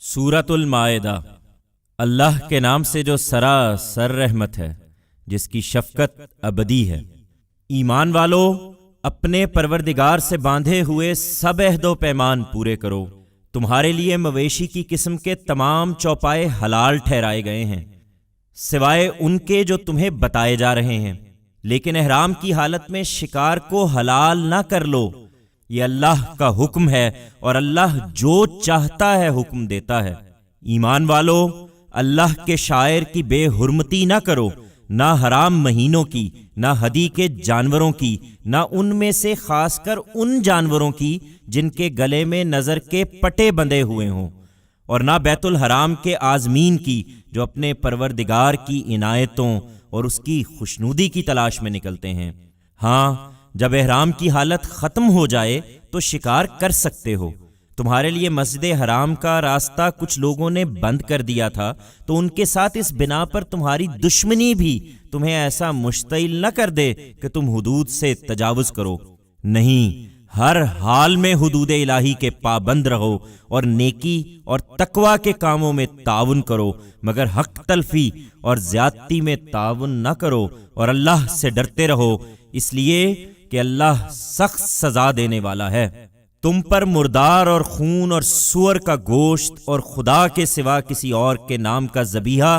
سورۃ المائدہ۔ اللہ کے نام سے جو سراسر رحمت ہے، جس کی شفقت ابدی ہے۔ ایمان والو، اپنے پروردگار سے باندھے ہوئے سب عہد و پیمان پورے کرو۔ تمہارے لیے مویشی کی قسم کے تمام چوپائے حلال ٹھہرائے گئے ہیں، سوائے ان کے جو تمہیں بتائے جا رہے ہیں، لیکن احرام کی حالت میں شکار کو حلال نہ کر لو۔ یہ اللہ کا حکم ہے، اور اللہ جو چاہتا ہے حکم دیتا ہے۔ ایمان والو، اللہ کے شاعر کی بے حرمتی نہ کرو، نہ حرام مہینوں کی، نہ ہدی کے جانوروں کی، نہ ان میں سے خاص کر ان جانوروں کی جن کے گلے میں نظر کے پٹے بندھے ہوئے ہوں، اور نہ بیت الحرام کے عازمین کی جو اپنے پروردگار کی عنایتوں اور اس کی خوشنودی کی تلاش میں نکلتے ہیں۔ ہاں، جب احرام کی حالت ختم ہو جائے تو شکار کر سکتے ہو۔ تمہارے لیے مسجد حرام کا راستہ کچھ لوگوں نے بند کر دیا تھا، تو ان کے ساتھ اس بنا پر تمہاری دشمنی بھی تمہیں ایسا مشتعل نہ کر دے کہ تم حدود سے تجاوز کرو۔ نہیں، ہر حال میں حدود الہی کے پابند رہو، اور نیکی اور تقوی کے کاموں میں تعاون کرو، مگر حق تلفی اور زیادتی میں تعاون نہ کرو، اور اللہ سے ڈرتے رہو، اس لیے کہ اللہ سخت سزا دینے والا ہے۔ تم پر مردار اور خون اور سور کا گوشت اور خدا کے سوا کسی اور کے نام کا ذبیحہ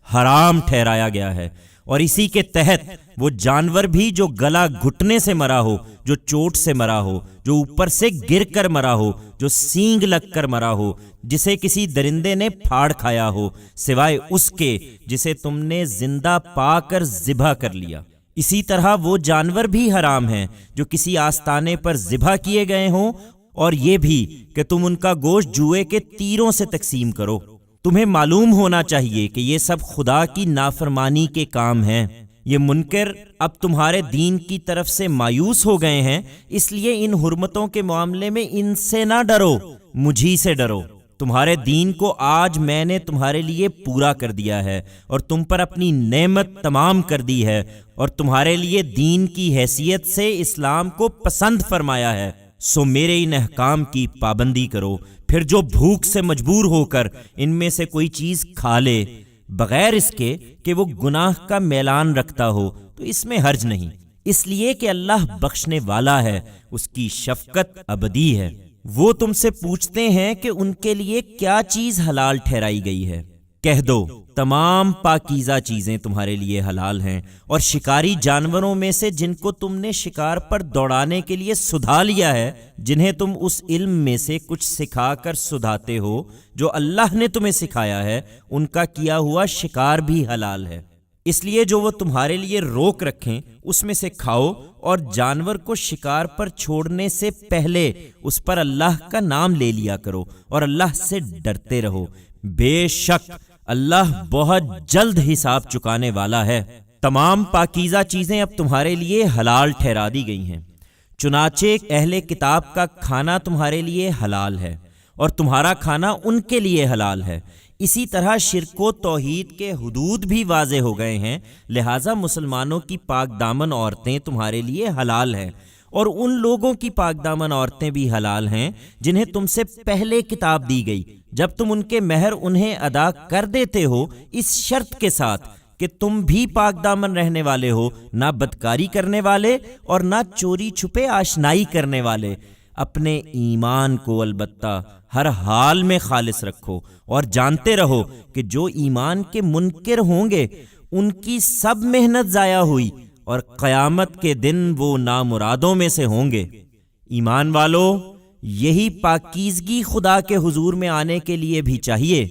حرام ٹھہرایا گیا ہے، اور اسی کے تحت وہ جانور بھی جو گلا گھٹنے سے مرا ہو، جو چوٹ سے مرا ہو، جو اوپر سے گر کر مرا ہو، جو سینگ لگ کر مرا ہو، جسے کسی درندے نے پھاڑ کھایا ہو، سوائے اس کے جسے تم نے زندہ پا کر ذبح کر لیا۔ اسی طرح وہ جانور بھی حرام ہیں جو کسی آستانے پر ذبح کیے گئے ہوں، اور یہ بھی کہ تم ان کا گوشت جوئے کے تیروں سے تقسیم کرو۔ تمہیں معلوم ہونا چاہیے کہ یہ سب خدا کی نافرمانی کے کام ہیں۔ یہ منکر اب تمہارے دین کی طرف سے مایوس ہو گئے ہیں، اس لیے ان حرمتوں کے معاملے میں ان سے نہ ڈرو، مجھی سے ڈرو۔ تمہارے دین کو آج میں نے تمہارے لیے پورا کر دیا ہے، اور تم پر اپنی نعمت تمام کر دی ہے، اور تمہارے لیے دین کی حیثیت سے اسلام کو پسند فرمایا ہے۔ سو میرے ان احکام کی پابندی کرو۔ پھر جو بھوک سے مجبور ہو کر ان میں سے کوئی چیز کھا لے، بغیر اس کے کہ وہ گناہ کا میلان رکھتا ہو، تو اس میں حرج نہیں، اس لیے کہ اللہ بخشنے والا ہے، اس کی شفقت ابدی ہے۔ وہ تم سے پوچھتے ہیں کہ ان کے لیے کیا چیز حلال ٹھہرائی گئی ہے۔ کہہ دو، تمام پاکیزہ چیزیں تمہارے لیے حلال ہیں، اور شکاری جانوروں میں سے جن کو تم نے شکار پر دوڑانے کے لیے سدھا لیا ہے، جنہیں تم اس علم میں سے کچھ سکھا کر سدھاتے ہو جو اللہ نے تمہیں سکھایا ہے، ان کا کیا ہوا شکار بھی حلال ہے۔ اس لیے جو وہ تمہارے لیے روک رکھیں اس میں سے کھاؤ، اور جانور کو شکار پر چھوڑنے سے پہلے اس پر اللہ کا نام لے لیا کرو، اور اللہ سے ڈرتے رہو۔ بے شک اللہ بہت جلد حساب چکانے والا ہے۔ تمام پاکیزہ چیزیں اب تمہارے لیے حلال ٹھہرا دی گئی ہیں، چنانچہ اہل کتاب کا کھانا تمہارے لیے حلال ہے، اور تمہارا کھانا ان کے لیے حلال ہے۔ اسی طرح شرک و توحید کے حدود بھی واضح ہو گئے ہیں، لہٰذا مسلمانوں کی پاک دامن عورتیں تمہارے لیے حلال ہیں، اور ان لوگوں کی پاک دامن عورتیں بھی حلال ہیں جنہیں تم سے پہلے کتاب دی گئی، جب تم ان کے مہر انہیں ادا کر دیتے ہو، اس شرط کے ساتھ کہ تم بھی پاک دامن رہنے والے ہو، نہ بدکاری کرنے والے اور نہ چوری چھپے آشنائی کرنے والے۔ اپنے ایمان کو البتہ ہر حال میں خالص رکھو، اور جانتے رہو کہ جو ایمان کے منکر ہوں گے ان کی سب محنت ضائع ہوئی، اور قیامت کے دن وہ نامرادوں میں سے ہوں گے۔ ایمان والو، یہی پاکیزگی خدا کے حضور میں آنے کے لیے بھی چاہیے،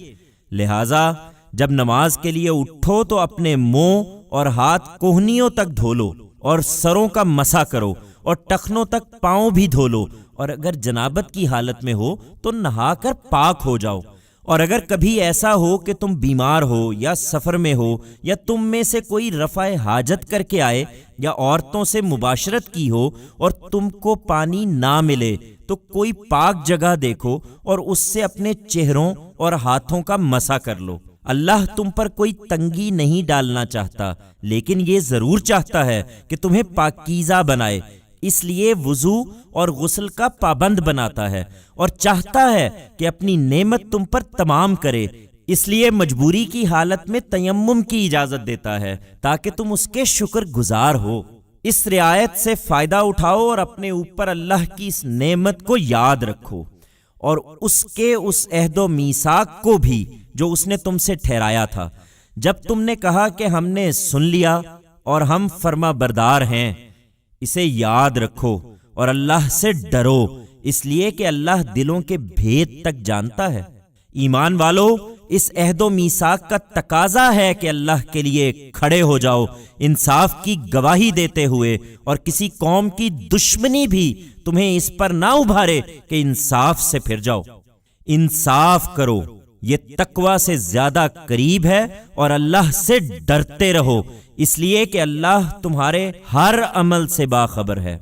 لہٰذا جب نماز کے لیے اٹھو تو اپنے منہ اور ہاتھ کوہنیوں تک دھو لو، اور سروں کا مسح کرو، اور ٹخنوں تک پاؤں بھی دھو لو، اور اگر جنابت کی حالت میں ہو تو نہا کر پاک ہو جاؤ۔ اور اگر کبھی ایسا ہو کہ تم بیمار ہو یا سفر میں ہو، یا تم میں سے کوئی رفع حاجت کر کے آئے، یا عورتوں سے مباشرت کی ہو اور تم کو پانی نہ ملے، تو کوئی پاک جگہ دیکھو اور اس سے اپنے چہروں اور ہاتھوں کا مسح کر لو۔ اللہ تم پر کوئی تنگی نہیں ڈالنا چاہتا، لیکن یہ ضرور چاہتا ہے کہ تمہیں پاکیزہ بنائے، اس لیے وضو اور غسل کا پابند بناتا ہے اور چاہتا ہے کہ اپنی نعمت تم پر تمام کرے، اس لیے مجبوری کی حالت میں تیمم کی اجازت دیتا ہے تاکہ تم اس کے شکر گزار ہو۔ اس رعایت سے فائدہ اٹھاؤ اور اپنے اوپر اللہ کی اس نعمت کو یاد رکھو اور اس کے اس عہد و میثاق کو بھی جو اس نے تم سے ٹھہرایا تھا جب تم نے کہا کہ ہم نے سن لیا اور ہم فرما بردار ہیں۔ اسے یاد رکھو اور اللہ سے ڈرو، اس لیے کہ اللہ دلوں کے بھید تک جانتا ہے۔ ایمان والو، اس عہد و میثاق کا تقاضا ہے کہ اللہ کے لیے کھڑے ہو جاؤ انصاف کی گواہی دیتے ہوئے، اور کسی قوم کی دشمنی بھی تمہیں اس پر نہ ابھارے کہ انصاف سے پھر جاؤ۔ انصاف کرو، یہ تقوی سے زیادہ قریب ہے، اور اللہ سے ڈرتے رہو، اس لیے کہ اللہ تمہارے ہر عمل سے باخبر ہے۔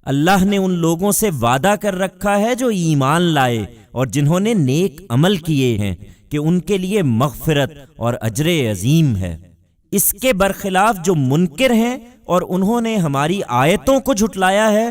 اللہ نے ان لوگوں سے وعدہ کر رکھا ہے جو ایمان لائے اور جنہوں نے نیک عمل کیے ہیں کہ ان کے لیے مغفرت اور اجر عظیم ہے۔ اس کے برخلاف جو منکر ہیں اور انہوں نے ہماری آیتوں کو جھٹلایا ہے،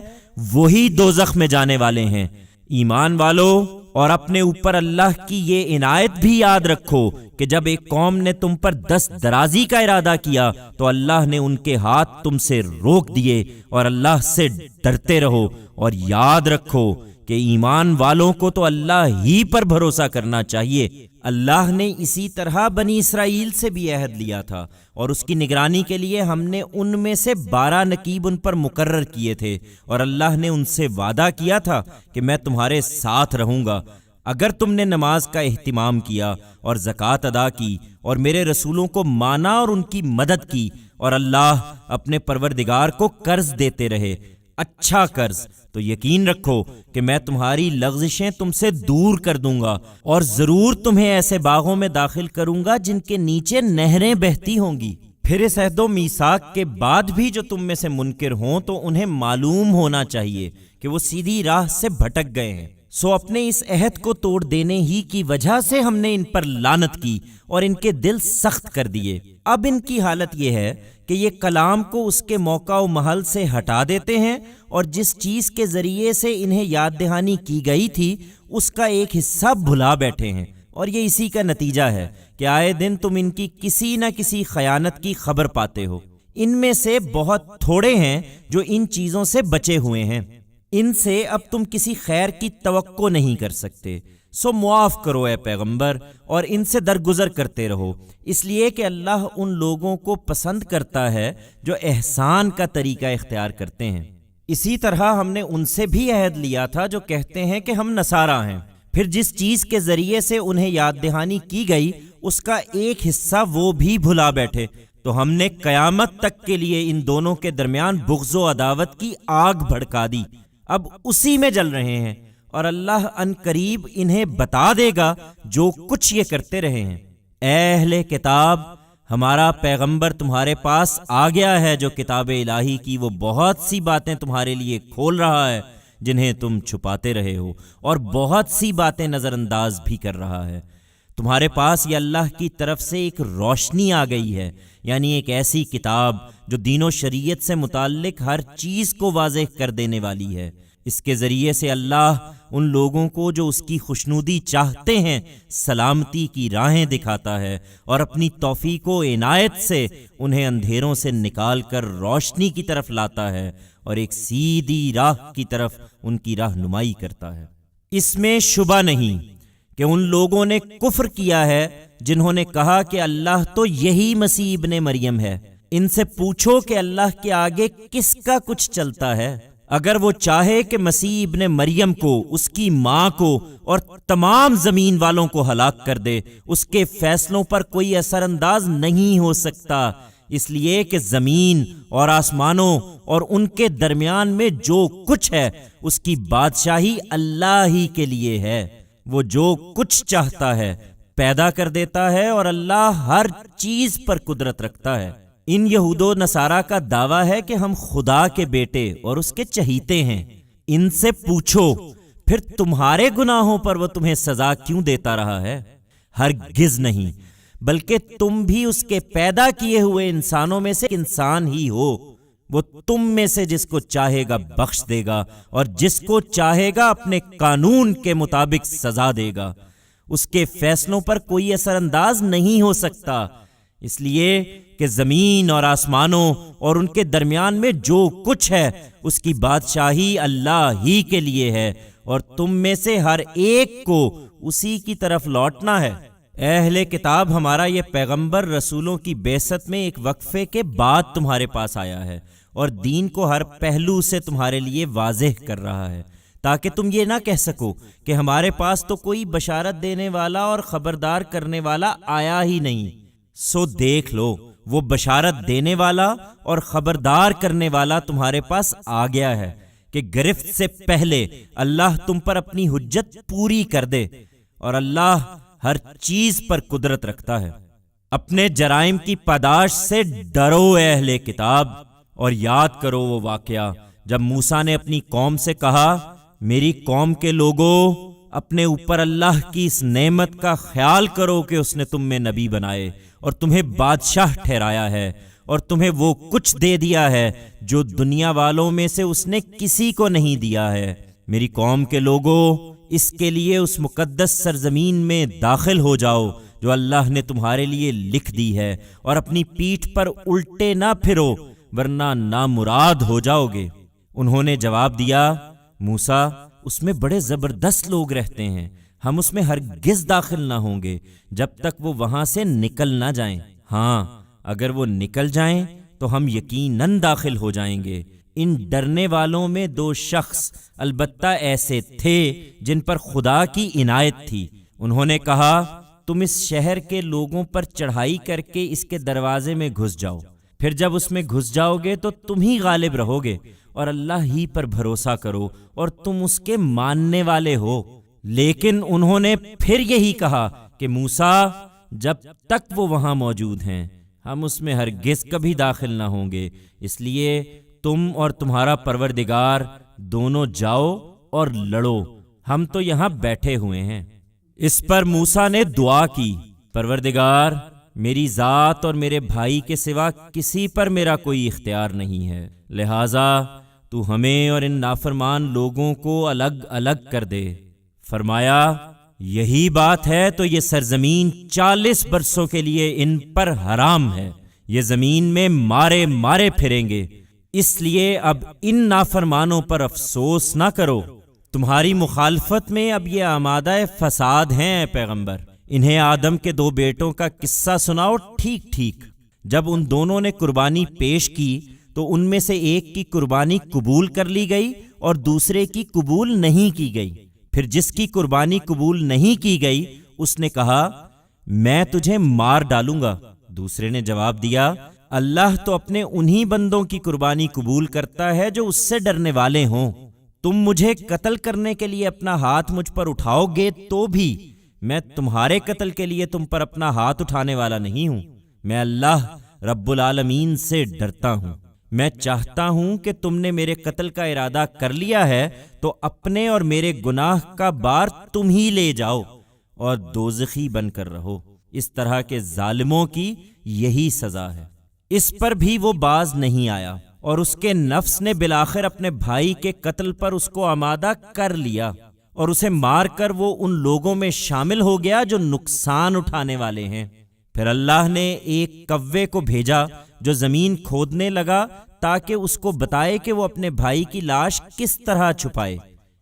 وہی دوزخ میں جانے والے ہیں۔ ایمان والو، اور اپنے اوپر اللہ کی یہ عنایت بھی یاد رکھو کہ جب ایک قوم نے تم پر دست درازی کا ارادہ کیا تو اللہ نے ان کے ہاتھ تم سے روک دیے، اور اللہ سے ڈرتے رہو اور یاد رکھو کہ ایمان والوں کو تو اللہ ہی پر بھروسہ کرنا چاہیے۔ اللہ نے اسی طرح بنی اسرائیل سے بھی عہد لیا تھا، اور اس کی نگرانی کے لیے ہم نے ان میں سے 12 نقیب ان پر مقرر کیے تھے، اور اللہ نے ان سے وعدہ کیا تھا کہ میں تمہارے ساتھ رہوں گا اگر تم نے نماز کا اہتمام کیا اور زکوٰۃ ادا کی اور میرے رسولوں کو مانا اور ان کی مدد کی، اور اللہ اپنے پروردگار کو قرض دیتے رہے، اچھا قرض، تو یقین رکھو کہ میں تمہاری لغزشیں تم سے دور کر دوں گا، اور ضرور تمہیں ایسے باغوں میں داخل کروں گا جن کے نیچے نہریں بہتی ہوں گی۔ پھر اس عہد و میثاق کے بعد بھی جو تم میں سے منکر ہوں تو انہیں معلوم ہونا چاہیے کہ وہ سیدھی راہ سے بھٹک گئے ہیں۔ سو اپنے اس عہد کو توڑ دینے ہی کی وجہ سے ہم نے ان پر لعنت کی اور ان کے دل سخت کر دیے۔ اب ان کی حالت یہ ہے کہ یہ کلام کو اس کے موقع و محل سے ہٹا دیتے ہیں، اور جس چیز کے ذریعے سے انہیں یاد دہانی کی گئی تھی اس کا ایک حصہ بھلا بیٹھے ہیں، اور یہ اسی کا نتیجہ ہے کہ آئے دن تم ان کی کسی نہ کسی خیانت کی خبر پاتے ہو۔ ان میں سے بہت تھوڑے ہیں جو ان چیزوں سے بچے ہوئے ہیں، ان سے اب تم کسی خیر کی توقع نہیں کر سکتے۔ سو معاف کرو اے پیغمبر، اور ان سے درگزر کرتے رہو، اس لیے کہ اللہ ان لوگوں کو پسند کرتا ہے جو احسان کا طریقہ اختیار کرتے ہیں۔ اسی طرح ہم نے ان سے بھی عہد لیا تھا جو کہتے ہیں کہ ہم نصارہ ہیں، پھر جس چیز کے ذریعے سے انہیں یاد دہانی کی گئی اس کا ایک حصہ وہ بھی بھلا بیٹھے، تو ہم نے قیامت تک کے لیے ان دونوں کے درمیان بغض و عداوت کی آگ بھڑکا دی، اب اسی میں جل رہے ہیں، اور اللہ ان قریب انہیں بتا دے گا جو کچھ یہ کرتے رہے ہیں۔ اے اہل کتاب، ہمارا پیغمبر تمہارے پاس آ گیا ہے جو کتاب الہی کی وہ بہت سی باتیں تمہارے لیے کھول رہا ہے جنہیں تم چھپاتے رہے ہو، اور بہت سی باتیں نظر انداز بھی کر رہا ہے۔ تمہارے پاس یہ اللہ کی طرف سے ایک روشنی آ گئی ہے، یعنی ایک ایسی کتاب جو دین و شریعت سے متعلق ہر چیز کو واضح کر دینے والی ہے۔ اس کے ذریعے سے اللہ ان لوگوں کو جو اس کی خوشنودی چاہتے ہیں سلامتی کی راہیں دکھاتا ہے، اور اپنی توفیق و عنایت سے انہیں اندھیروں سے نکال کر روشنی کی طرف لاتا ہے، اور ایک سیدھی راہ کی طرف ان کی رہنمائی کرتا ہے۔ اس میں شبہ نہیں کہ ان لوگوں نے کفر کیا ہے جنہوں نے کہا کہ اللہ تو یہی مسیح ابن مریم ہے۔ ان سے پوچھو کہ اللہ کے آگے کس کا کچھ چلتا ہے؟ اگر وہ چاہے کہ مسیح ابن مریم کو، اس کی ماں کو اور تمام زمین والوں کو ہلاک کر دے، اس کے فیصلوں پر کوئی اثر انداز نہیں ہو سکتا، اس لیے کہ زمین اور آسمانوں اور ان کے درمیان میں جو کچھ ہے اس کی بادشاہی اللہ ہی کے لیے ہے۔ وہ جو کچھ چاہتا ہے پیدا کر دیتا ہے، اور اللہ ہر چیز پر قدرت رکھتا ہے۔ ان یہود و نصارہ کا دعویٰ ہے کہ ہم خدا کے بیٹے اور اس کے چہیتے ہیں۔ ان سے پوچھو پھر تمہارے گناہوں پر وہ تمہیں سزا کیوں دیتا رہا ہے؟ ہرگز نہیں، بلکہ تم بھی اس کے پیدا کیے ہوئے انسانوں میں سے انسان ہی ہو۔ وہ تم میں سے جس کو چاہے گا بخش دے گا اور جس کو چاہے گا اپنے قانون کے مطابق سزا دے گا۔ اس کے فیصلوں پر کوئی اثر انداز نہیں ہو سکتا، اس لیے کہ زمین اور آسمانوں اور ان کے درمیان میں جو کچھ ہے اس کی بادشاہی اللہ ہی کے لیے ہے، اور تم میں سے ہر ایک کو اسی کی طرف لوٹنا ہے۔ اے اہل کتاب، ہمارا یہ پیغمبر رسولوں کی بعثت میں ایک وقفے کے بعد تمہارے پاس آیا ہے اور دین کو ہر پہلو سے تمہارے لیے واضح کر رہا ہے، تاکہ تم یہ نہ کہہ سکو کہ ہمارے پاس تو کوئی بشارت دینے والا اور خبردار کرنے والا آیا ہی نہیں۔ سو دیکھ لو، وہ بشارت دینے والا اور خبردار کرنے والا تمہارے پاس آ گیا ہے کہ گرفت سے پہلے اللہ تم پر اپنی حجت پوری کر دے، اور اللہ ہر چیز پر قدرت رکھتا ہے۔ اپنے جرائم کی پاداش سے ڈرو اے اہل کتاب، اور یاد کرو وہ واقعہ جب موسیٰ نے اپنی قوم سے کہا، میری قوم کے لوگوں، اپنے اوپر اللہ کی اس نعمت کا خیال کرو کہ اس نے تم میں نبی بنائے اور تمہیں بادشاہ ٹھہرایا ہے، اور تمہیں وہ کچھ دے دیا ہے جو دنیا والوں میں سے اس نے کسی کو نہیں دیا ہے۔ میری قوم کے لوگوں، اس کے لیے اس مقدس سرزمین میں داخل ہو جاؤ جو اللہ نے تمہارے لیے لکھ دی ہے، اور اپنی پیٹھ پر الٹے نہ پھرو ورنہ نامراد ہو جاؤ گے۔ انہوں نے جواب دیا، موسیٰ، اس میں بڑے زبردست لوگ رہتے ہیں، ہم اس میں ہرگز داخل نہ ہوں گے جب تک وہ وہاں سے نکل نہ جائیں۔ ہاں، اگر وہ نکل جائیں تو ہم یقیناً داخل ہو جائیں گے۔ ان ڈرنے والوں میں دو شخص البتہ ایسے تھے جن پر خدا کی عنایت تھی۔ انہوں نے کہا، تم اس شہر کے لوگوں پر چڑھائی کر کے اس کے دروازے میں گھس جاؤ، پھر جب اس میں گھس جاؤ گے تو تم ہی غالب رہو گے، اور اللہ ہی پر بھروسہ کرو اور تم اس کے ماننے والے ہو۔ لیکن انہوں نے پھر یہی کہا کہ موسیٰ، جب تک وہ وہاں موجود ہیں ہم اس میں ہرگز کبھی داخل نہ ہوں گے، اس لیے تم اور تمہارا پروردگار دونوں جاؤ اور لڑو، ہم تو یہاں بیٹھے ہوئے ہیں۔ اس پر موسیٰ نے دعا کی، پروردگار، میری ذات اور میرے بھائی کے سوا کسی پر میرا کوئی اختیار نہیں ہے، لہٰذا تو ہمیں اور ان نافرمان لوگوں کو الگ الگ کر دے۔ فرمایا، یہی بات ہے تو یہ سرزمین 40 برسوں کے لیے ان پر حرام ہے، یہ زمین میں مارے مارے پھریں گے، اس لیے اب ان نافرمانوں پر افسوس نہ کرو۔ تمہاری مخالفت میں اب یہ آمادہ فساد ہیں اے پیغمبر، انہیں آدم کے 2 بیٹوں کا قصہ سناؤ ٹھیک ٹھیک۔ جب ان دونوں نے قربانی پیش کی تو ان میں سے ایک کی قربانی قبول کر لی گئی اور دوسرے کی قبول نہیں کی گئی۔ پھر جس کی قربانی قبول نہیں کی گئی اس نے کہا، میں تجھے مار ڈالوں گا۔ دوسرے نے جواب دیا، اللہ تو اپنے انہی بندوں کی قربانی قبول کرتا ہے جو اس سے ڈرنے والے ہوں۔ تم مجھے قتل کرنے کے لیے اپنا ہاتھ مجھ پر اٹھاؤ گے تو بھی میں تمہارے قتل کے لیے تم پر اپنا ہاتھ اٹھانے والا نہیں ہوں۔ میں اللہ رب العالمین سے ڈرتا ہوں۔ میں چاہتا ہوں کہ تم نے میرے قتل کا ارادہ کر لیا ہے تو اپنے اور میرے گناہ کا بار تم ہی لے جاؤ اور دوزخی بن کر رہو۔ اس طرح کے ظالموں کی یہی سزا ہے۔ اس پر بھی وہ باز نہیں آیا اور اس کے نفس نے بالآخر اپنے بھائی کے قتل پر اس کو آمادہ کر لیا، اور اسے مار کر وہ ان لوگوں میں شامل ہو گیا جو نقصان اٹھانے والے ہیں۔ پھر اللہ نے ایک کوے کو بھیجا جو زمین کھودنے لگا تاکہ اس کو بتائے کہ وہ اپنے بھائی کی لاش کس طرح چھپائے۔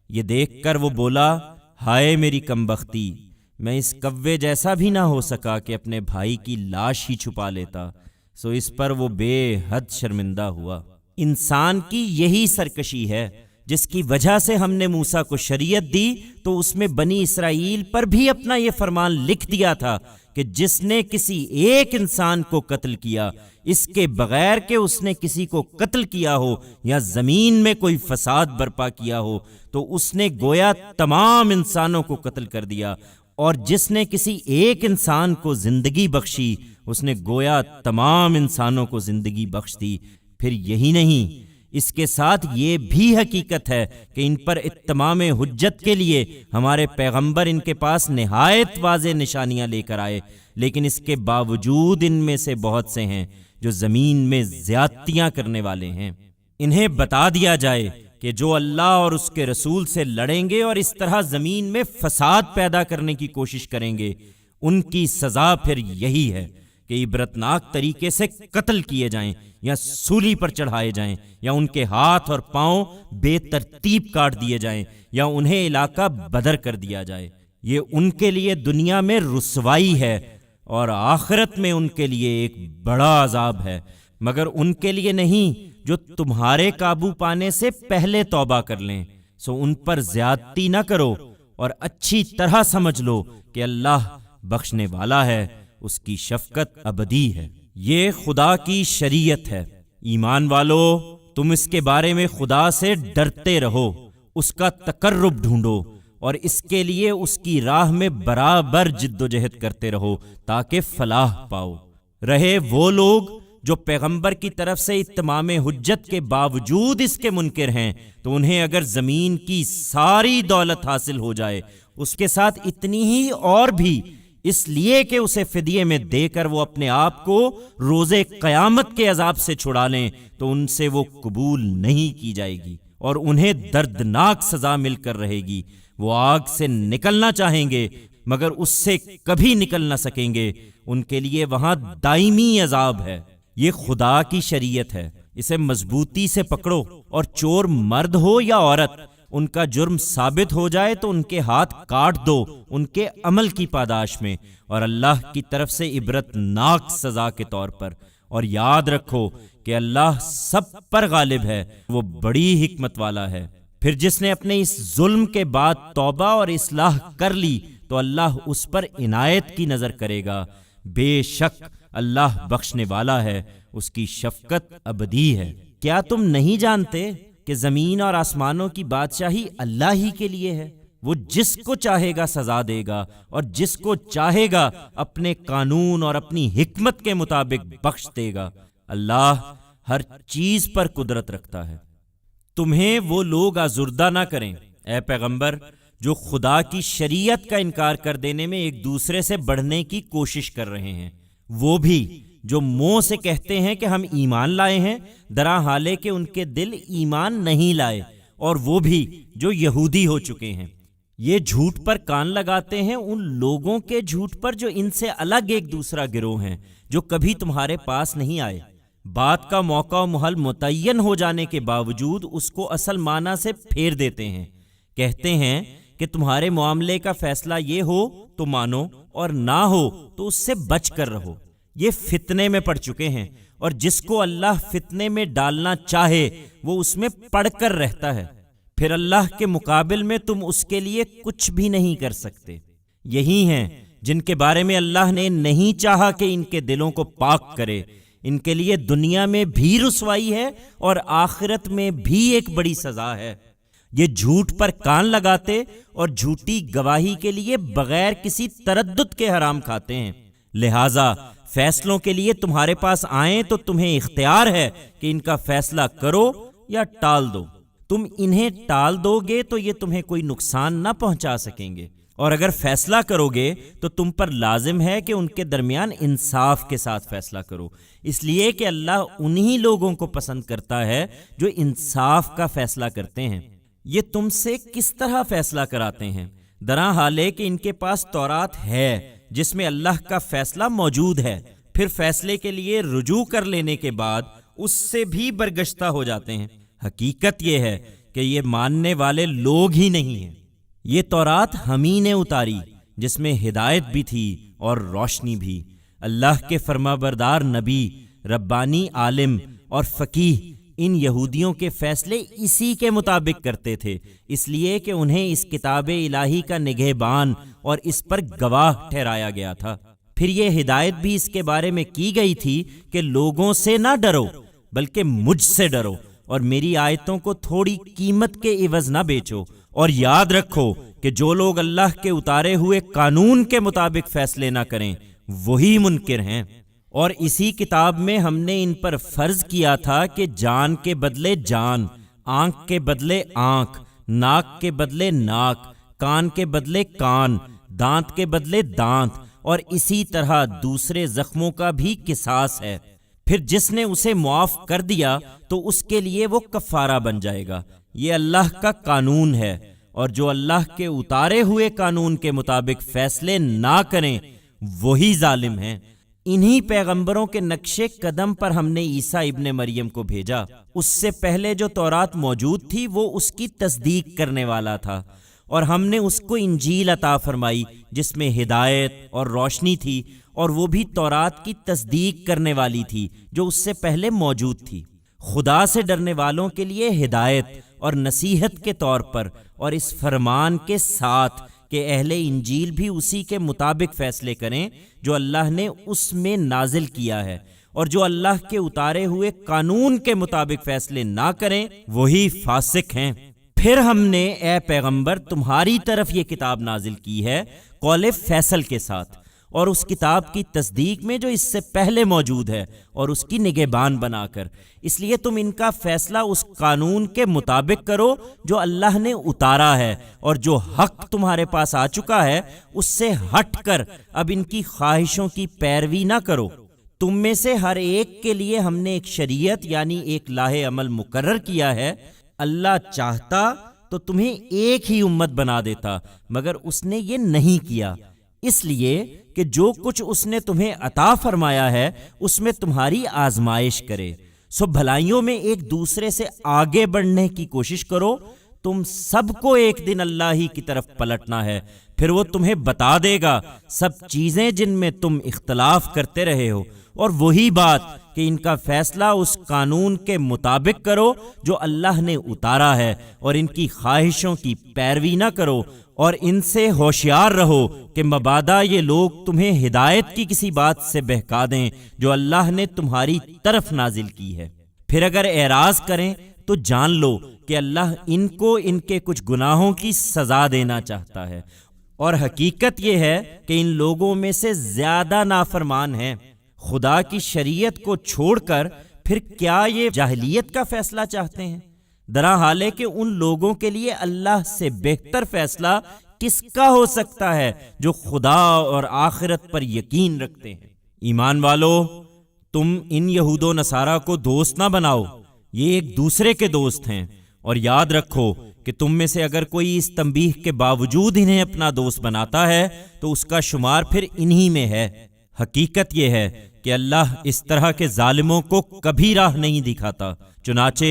یہ دیکھ کر وہ بولا، ہائے میری کمبختی، میں اس کوے جیسا بھی نہ ہو سکا کہ اپنے بھائی کی لاش ہی چھپا لیتا۔ سو اس پر وہ بے حد شرمندہ ہوا۔ انسان کی یہی سرکشی ہے جس کی وجہ سے ہم نے موسیٰ کو شریعت دی تو اس میں بنی اسرائیل پر بھی اپنا یہ فرمان لکھ دیا تھا کہ جس نے کسی ایک انسان کو قتل کیا، اس کے بغیر کہ اس نے کسی کو قتل کیا ہو یا زمین میں کوئی فساد برپا کیا ہو، تو اس نے گویا تمام انسانوں کو قتل کر دیا، اور جس نے کسی ایک انسان کو زندگی بخشی، اس نے گویا تمام انسانوں کو زندگی بخش دی۔ پھر یہی نہیں، اس کے ساتھ یہ بھی حقیقت ہے کہ ان پر اتمام حجت کے لیے ہمارے پیغمبر ان کے پاس نہایت واضح نشانیاں لے کر آئے، لیکن اس کے باوجود ان میں سے بہت سے ہیں جو زمین میں زیادتیاں کرنے والے ہیں۔ انہیں بتا دیا جائے کہ جو اللہ اور اس کے رسول سے لڑیں گے اور اس طرح زمین میں فساد پیدا کرنے کی کوشش کریں گے، ان کی سزا پھر یہی ہے کہ عبرتناک طریقے سے قتل کیے جائیں یا سولی پر چڑھائے جائیں یا ان کے ہاتھ اور پاؤں بے ترتیب کاٹ دیے جائیں یا انہیں علاقہ بدر کر دیا جائے۔ یہ ان کے لیے دنیا میں رسوائی ہے اور آخرت میں ان کے لیے ایک بڑا عذاب ہے، مگر ان کے لیے نہیں جو تمہارے قابو پانے سے پہلے توبہ کر لیں۔ سو ان پر زیادتی نہ کرو اور اچھی طرح سمجھ لو کہ اللہ بخشنے والا ہے، اس کی شفقت ابدی ہے۔ یہ خدا کی شریعت ہے۔ ایمان والو، تم اس کے بارے میں خدا سے ڈرتے رہو، اس کا تقرب ڈھونڈو اور اس کے لیے اس کی راہ میں برابر جد و جہد کرتے رہو تاکہ فلاح پاؤ۔ رہے وہ لوگ جو پیغمبر کی طرف سے اتمام حجت کے باوجود اس کے منکر ہیں، تو انہیں اگر زمین کی ساری دولت حاصل ہو جائے، اس کے ساتھ اتنی ہی اور بھی، اس لیے کہ اسے فدیے میں دے کر وہ اپنے آپ کو روز قیامت کے عذاب سے چھڑا لیں، تو ان سے وہ قبول نہیں کی جائے گی اور انہیں دردناک سزا مل کر رہے گی۔ وہ آگ سے نکلنا چاہیں گے مگر اس سے کبھی نکل نہ سکیں گے، ان کے لیے وہاں دائمی عذاب ہے۔ یہ خدا کی شریعت ہے، اسے مضبوطی سے پکڑو، اور چور مرد ہو یا عورت، ان کا جرم ثابت ہو جائے تو ان کے ہاتھ کاٹ دو ان کے عمل کی پاداش میں، اور اللہ کی طرف سے عبرتناک سزا کے طور پر۔ اور یاد رکھو کہ اللہ سب پر غالب ہے، وہ بڑی حکمت والا ہے۔ پھر جس نے اپنے اس ظلم کے بعد توبہ اور اصلاح کر لی تو اللہ اس پر عنایت کی نظر کرے گا۔ بے شک اللہ بخشنے والا ہے، اس کی شفقت ابدی ہے۔ کیا تم نہیں جانتے کہ زمین اور آسمانوں کی بادشاہی اللہ ہی کے لیے ہے؟ وہ جس کو چاہے گا سزا دے گا اور جس کو چاہے گا اپنے قانون اور اپنی حکمت کے مطابق بخش دے گا۔ اللہ ہر چیز پر قدرت رکھتا ہے۔ تمہیں وہ لوگ آزردہ نہ کریں اے پیغمبر جو خدا کی شریعت کا انکار کر دینے میں ایک دوسرے سے بڑھنے کی کوشش کر رہے ہیں، وہ بھی جو منہ سے کہتے ہیں کہ ہم ایمان لائے ہیں درا حالے کہ ان کے دل ایمان نہیں لائے، اور وہ بھی جو یہودی ہو چکے ہیں۔ یہ جھوٹ پر کان لگاتے ہیں ان لوگوں کے جھوٹ پر جو ان سے الگ ایک دوسرا گروہ ہیں، جو کبھی تمہارے پاس نہیں آئے۔ بات کا موقع و محل متعین ہو جانے کے باوجود اس کو اصل معنی سے پھیر دیتے ہیں۔ کہتے ہیں کہ تمہارے معاملے کا فیصلہ یہ ہو تو مانو اور نہ ہو تو اس سے بچ کر رہو۔ یہ فتنے میں پڑ چکے ہیں، اور جس کو اللہ فتنے میں ڈالنا چاہے وہ اس میں پڑ کر رہتا ہے، پھر اللہ کے مقابل میں تم اس کے لیے کچھ بھی نہیں کر سکتے۔ یہی ہیں جن کے بارے میں اللہ نے نہیں چاہا کہ ان کے دلوں کو پاک کرے، ان کے لیے دنیا میں بھی رسوائی ہے اور آخرت میں بھی ایک بڑی سزا ہے۔ یہ جھوٹ پر کان لگاتے اور جھوٹی گواہی کے لیے بغیر کسی تردد کے حرام کھاتے ہیں، لہٰذا فیصلوں کے لیے تمہارے پاس آئیں تو تمہیں اختیار ہے کہ ان کا فیصلہ کرو یا ٹال دو۔ تم انہیں ٹال دو گے تو یہ تمہیں کوئی نقصان نہ پہنچا سکیں گے، اور اگر فیصلہ کرو گے تو تم پر لازم ہے کہ ان کے درمیان انصاف کے ساتھ فیصلہ کرو، اس لیے کہ اللہ انہی لوگوں کو پسند کرتا ہے جو انصاف کا فیصلہ کرتے ہیں۔ یہ تم سے کس طرح فیصلہ کراتے ہیں درا حالے کہ ان کے پاس تورات ہے جس میں اللہ کا فیصلہ موجود ہے، پھر فیصلے کے لیے رجوع کر لینے کے بعد اس سے بھی برگشتہ ہو جاتے ہیں۔ حقیقت یہ ہے کہ یہ ماننے والے لوگ ہی نہیں ہیں۔ یہ تورات ہم ہی نے اتاری جس میں ہدایت بھی تھی اور روشنی بھی۔ اللہ کے فرمانبردار نبی، ربانی عالم اور فقیہ ان یہودیوں کے فیصلے اسی کے مطابق کرتے تھے، اس لیے کہ انہیں اس کتاب الہی کا نگہبان اور اس پر گواہ ٹھہرایا گیا تھا۔ پھر یہ ہدایت بھی اس کے بارے میں کی گئی تھی کہ لوگوں سے نہ ڈرو بلکہ مجھ سے ڈرو، اور میری آیتوں کو تھوڑی قیمت کے عوض نہ بیچو، اور یاد رکھو کہ جو لوگ اللہ کے اتارے ہوئے قانون کے مطابق فیصلے نہ کریں وہی منکر ہیں۔ اور اسی کتاب میں ہم نے ان پر فرض کیا تھا کہ جان کے بدلے جان، آنکھ کے بدلے آنکھ، ناک کے بدلے ناک، کان کے بدلے کان، دانت کے بدلے دانت، اور اسی طرح دوسرے زخموں کا بھی قصاص ہے۔ پھر جس نے اسے معاف کر دیا تو اس کے لیے وہ کفارہ بن جائے گا۔ یہ اللہ کا قانون ہے، اور جو اللہ کے اتارے ہوئے قانون کے مطابق فیصلے نہ کریں وہی ظالم ہیں۔ انہی پیغمبروں کے نقش قدم پر ہم نے عیسیٰ ابن مریم کو بھیجا۔ اس سے پہلے جو تورات موجود تھی وہ اس کی تصدیق کرنے والا تھا، اور ہم نے اس کو انجیل عطا فرمائی جس میں ہدایت اور روشنی تھی، اور وہ بھی تورات کی تصدیق کرنے والی تھی جو اس سے پہلے موجود تھی، خدا سے ڈرنے والوں کے لیے ہدایت اور نصیحت کے طور پر، اور اس فرمان کے ساتھ کہ اہل انجیل بھی اسی کے مطابق فیصلے کریں جو اللہ نے اس میں نازل کیا ہے، اور جو اللہ کے اتارے ہوئے قانون کے مطابق فیصلے نہ کریں وہی فاسق ہیں۔ پھر ہم نے اے پیغمبر تمہاری طرف یہ کتاب نازل کی ہے قول فیصل کے ساتھ، اور اس کتاب کی تصدیق میں جو اس سے پہلے موجود ہے، اور اس کی نگہبان بنا کر، اس لیے تم ان کا فیصلہ اس قانون کے مطابق کرو جو اللہ نے اتارا ہے، اور جو حق تمہارے پاس آ چکا ہے اس سے ہٹ کر اب ان کی خواہشوں کی پیروی نہ کرو۔ تم میں سے ہر ایک کے لیے ہم نے ایک شریعت یعنی ایک لاہ عمل مقرر کیا ہے۔ اللہ چاہتا تو تمہیں ایک ہی امت بنا دیتا، مگر اس نے یہ نہیں کیا، اس لیے کہ جو کچھ اس نے تمہیں عطا فرمایا ہے اس میں تمہاری آزمائش کرے۔ سو بھلائیوں میں ایک دوسرے سے آگے بڑھنے کی کوشش کرو۔ تم سب کو ایک دن اللہ ہی کی طرف پلٹنا ہے، پھر وہ تمہیں بتا دے گا سب چیزیں جن میں تم اختلاف کرتے رہے ہو، اور وہی بات کہ ان کا فیصلہ اس قانون کے مطابق کرو جو اللہ نے اتارا ہے، اور ان کی خواہشوں کی پیروی نہ کرو، اور ان سے ہوشیار رہو کہ مبادا یہ لوگ تمہیں ہدایت کی کسی بات سے بہکا دیں جو اللہ نے تمہاری طرف نازل کی ہے۔ پھر اگر اعراض کریں تو جان لو کہ اللہ ان کو ان کے کچھ گناہوں کی سزا دینا چاہتا ہے، اور حقیقت یہ ہے کہ ان لوگوں میں سے زیادہ نافرمان ہیں۔ خدا کی شریعت کو چھوڑ کر پھر کیا یہ جاہلیت کا فیصلہ چاہتے ہیں؟ درا حال ہے کہ ان لوگوں کے لیے اللہ سے بہتر فیصلہ کس کا ہو سکتا ہے جو خدا اور آخرت پر یقین رکھتے ہیں۔ ایمان والو، تم ان یہود و نصارہ کو دوست نہ بناؤ، یہ ایک دوسرے کے دوست ہیں، اور یاد رکھو کہ تم میں سے اگر کوئی اس تنبیہ کے باوجود انہیں اپنا دوست بناتا ہے تو اس کا شمار پھر انہی میں ہے۔ حقیقت یہ ہے کہ اللہ اس طرح کے ظالموں کو کبھی راہ نہیں دکھاتا۔ چنانچہ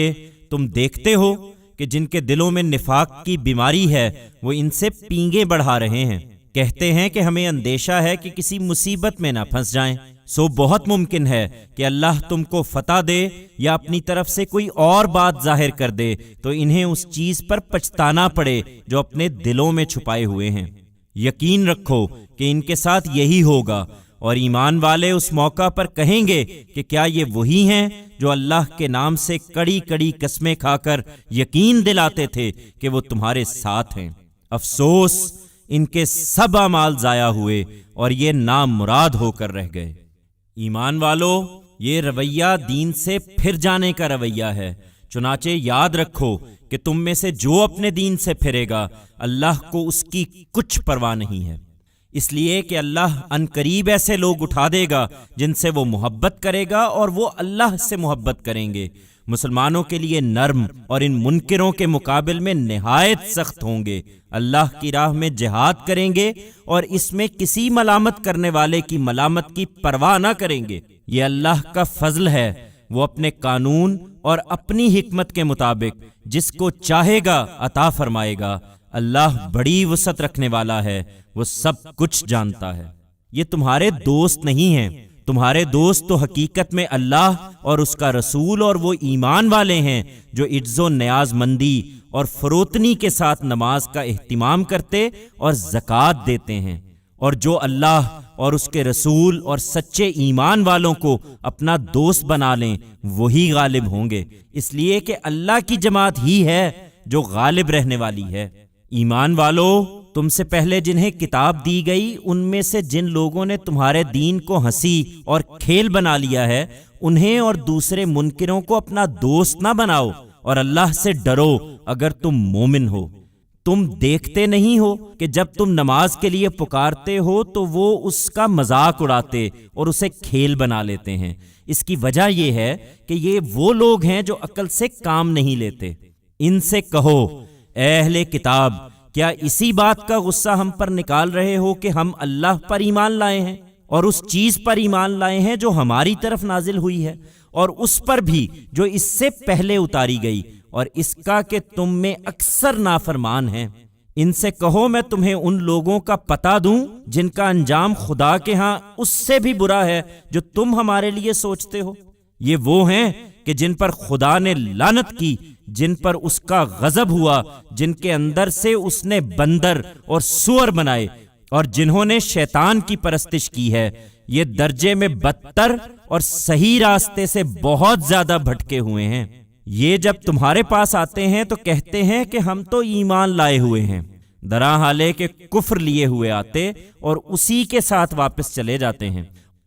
تم دیکھتے ہو کہ جن کے دلوں میں نفاق کی بیماری ہے وہ ان سے پینگیں بڑھا رہے ہیں، کہتے ہیں کہ ہمیں اندیشہ ہے کہ کسی مصیبت میں نہ پھنس جائیں۔ سو بہت ممکن ہے کہ اللہ تم کو فتح دے یا اپنی طرف سے کوئی اور بات ظاہر کر دے تو انہیں اس چیز پر پچھتانا پڑے جو اپنے دلوں میں چھپائے ہوئے ہیں۔ یقین رکھو کہ ان کے ساتھ یہی ہوگا، اور ایمان والے اس موقع پر کہیں گے کہ کیا یہ وہی ہیں جو اللہ کے نام سے کڑی کڑی قسمیں کھا کر یقین دلاتے تھے کہ وہ تمہارے ساتھ ہیں۔ افسوس، ان کے سب اعمال ضائع ہوئے اور یہ نامراد ہو کر رہ گئے۔ ایمان والو، یہ رویہ دین سے پھر جانے کا رویہ ہے، چنانچہ یاد رکھو کہ تم میں سے جو اپنے دین سے پھرے گا اللہ کو اس کی کچھ پرواہ نہیں ہے، اس لیے کہ اللہ ان قریب ایسے لوگ اٹھا دے گا جن سے وہ محبت کرے گا اور وہ اللہ سے محبت کریں گے۔ مسلمانوں کے لیے نرم اور ان منکروں کے مقابل میں نہایت سخت ہوں گے۔ اللہ کی راہ میں جہاد کریں گے اور اس میں کسی ملامت کرنے والے کی ملامت کی پرواہ نہ کریں گے۔ یہ اللہ کا فضل ہے، وہ اپنے قانون اور اپنی حکمت کے مطابق جس کو چاہے گا عطا فرمائے گا۔ اللہ بڑی وسعت رکھنے والا ہے، وہ سب کچھ جانتا ہے۔ یہ تمہارے دوست نہیں ہیں، تمہارے دوست تو حقیقت میں اللہ اور اس کا رسول اور وہ ایمان والے ہیں جو عجز و نیاز مندی اور فروتنی کے ساتھ نماز کا اہتمام کرتے اور زکوٰۃ دیتے ہیں، اور جو اللہ اور اس کے رسول اور سچے ایمان والوں کو اپنا دوست بنا لیں وہی غالب ہوں گے، اس لیے کہ اللہ کی جماعت ہی ہے جو غالب رہنے والی ہے۔ ایمان والو، تم سے پہلے جنہیں کتاب دی گئی ان میں سے جن لوگوں نے تمہارے دین کو ہنسی اور کھیل بنا لیا ہے انہیں اور دوسرے منکروں کو اپنا دوست نہ بناؤ، اور اللہ سے ڈرو اگر تم مومن ہو۔ تم دیکھتے نہیں ہو کہ جب تم نماز کے لیے پکارتے ہو تو وہ اس کا مذاق اڑاتے اور اسے کھیل بنا لیتے ہیں، اس کی وجہ یہ ہے کہ یہ وہ لوگ ہیں جو عقل سے کام نہیں لیتے۔ ان سے کہو اے اہل کتاب، کیا اسی بات کا غصہ ہم پر نکال رہے ہو کہ ہم اللہ پر ایمان لائے ہیں اور اس چیز پر ایمان لائے ہیں جو ہماری طرف نازل ہوئی ہے، اور اس پر بھی جو اس سے پہلے اتاری گئی، اور اس کا کہ تم میں اکثر نافرمان ہیں۔ ان سے کہو میں تمہیں ان لوگوں کا پتہ دوں جن کا انجام خدا کے ہاں اس سے بھی برا ہے جو تم ہمارے لیے سوچتے ہو۔ یہ وہ ہیں کہ جن پر خدا نے لعنت کی، جن پر اس کا غضب ہوا، جن کے اندر سے اس نے بندر اور سور بنائے، اور جنہوں نے شیطان کی پرستش کی ہے۔ یہ درجے میں بدتر اور صحیح راستے سے بہت زیادہ بھٹکے ہوئے ہیں۔ یہ جب تمہارے پاس آتے ہیں تو کہتے ہیں کہ ہم تو ایمان لائے ہوئے ہیں، درا حالے کہ کفر لیے ہوئے آتے اور اسی کے ساتھ واپس چلے جاتے ہیں،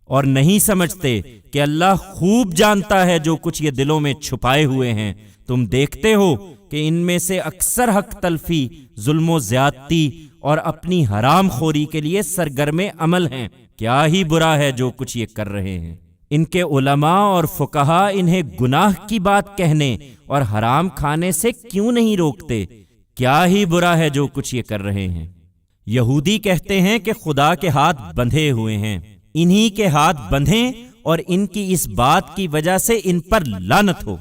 اور نہیں سمجھتے کہ اللہ خوب جانتا ہے جو کچھ یہ دلوں میں چھپائے ہوئے ہیں۔ تم دیکھتے ہو کہ ان میں سے اکثر حق تلفی، ظلم و زیادتی اور اپنی حرام خوری کے لیے سرگرم عمل ہیں۔ کیا ہی برا ہے جو کچھ یہ کر رہے ہیں۔ ان کے علماء اور فقہا انہیں گناہ کی بات کہنے اور حرام کھانے سے کیوں نہیں روکتے؟ کیا ہی برا ہے جو کچھ یہ کر رہے ہیں۔ یہودی کہتے ہیں کہ خدا کے ہاتھ بندھے ہوئے ہیں، انہی کے ہاتھ بندھیں اور ان کی اس بات کی وجہ سے ان پر لعنت ہو۔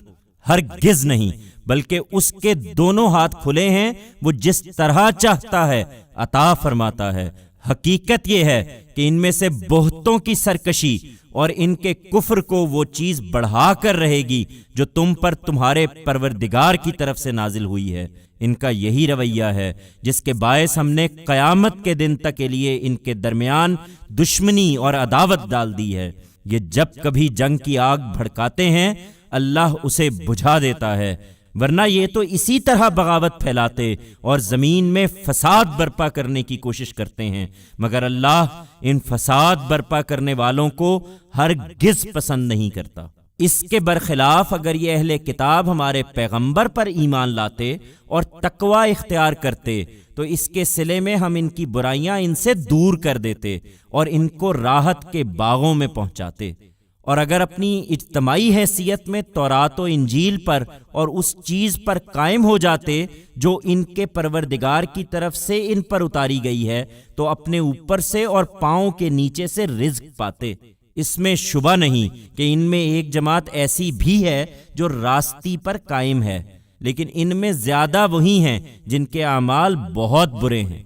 ہرگز نہیں، بلکہ اس کے دونوں ہاتھ کھلے ہیں، وہ جس طرح چاہتا ہے عطا فرماتا ہے۔ حقیقت یہ ہے کہ ان میں سے بہتوں کی سرکشی اور ان کے کفر کو وہ چیز بڑھا کر رہے گی جو تم پر تمہارے پروردگار کی طرف سے نازل ہوئی ہے۔ ان کا یہی رویہ ہے جس کے باعث ہم نے قیامت کے دن تک کے لیے ان کے درمیان دشمنی اور عداوت ڈال دی ہے۔ یہ جب کبھی جنگ کی آگ بھڑکاتے ہیں اللہ اسے بجھا دیتا ہے، ورنہ یہ تو اسی طرح بغاوت پھیلاتے اور زمین میں فساد برپا کرنے کی کوشش کرتے ہیں، مگر اللہ ان فساد برپا کرنے والوں کو ہرگز پسند نہیں کرتا۔ اس کے برخلاف اگر یہ اہل کتاب ہمارے پیغمبر پر ایمان لاتے اور تقوی اختیار کرتے تو اس کے صلے میں ہم ان کی برائیاں ان سے دور کر دیتے اور ان کو راحت کے باغوں میں پہنچاتے۔ اور اگر اپنی اجتماعی حیثیت میں تورات و انجیل پر اور اس چیز پر قائم ہو جاتے جو ان کے پروردگار کی طرف سے ان پر اتاری گئی ہے تو اپنے اوپر سے اور پاؤں کے نیچے سے رزق پاتے۔ اس میں شبہ نہیں کہ ان میں ایک جماعت ایسی بھی ہے جو راستی پر قائم ہے، لیکن ان میں زیادہ وہی ہیں جن کے اعمال بہت برے ہیں۔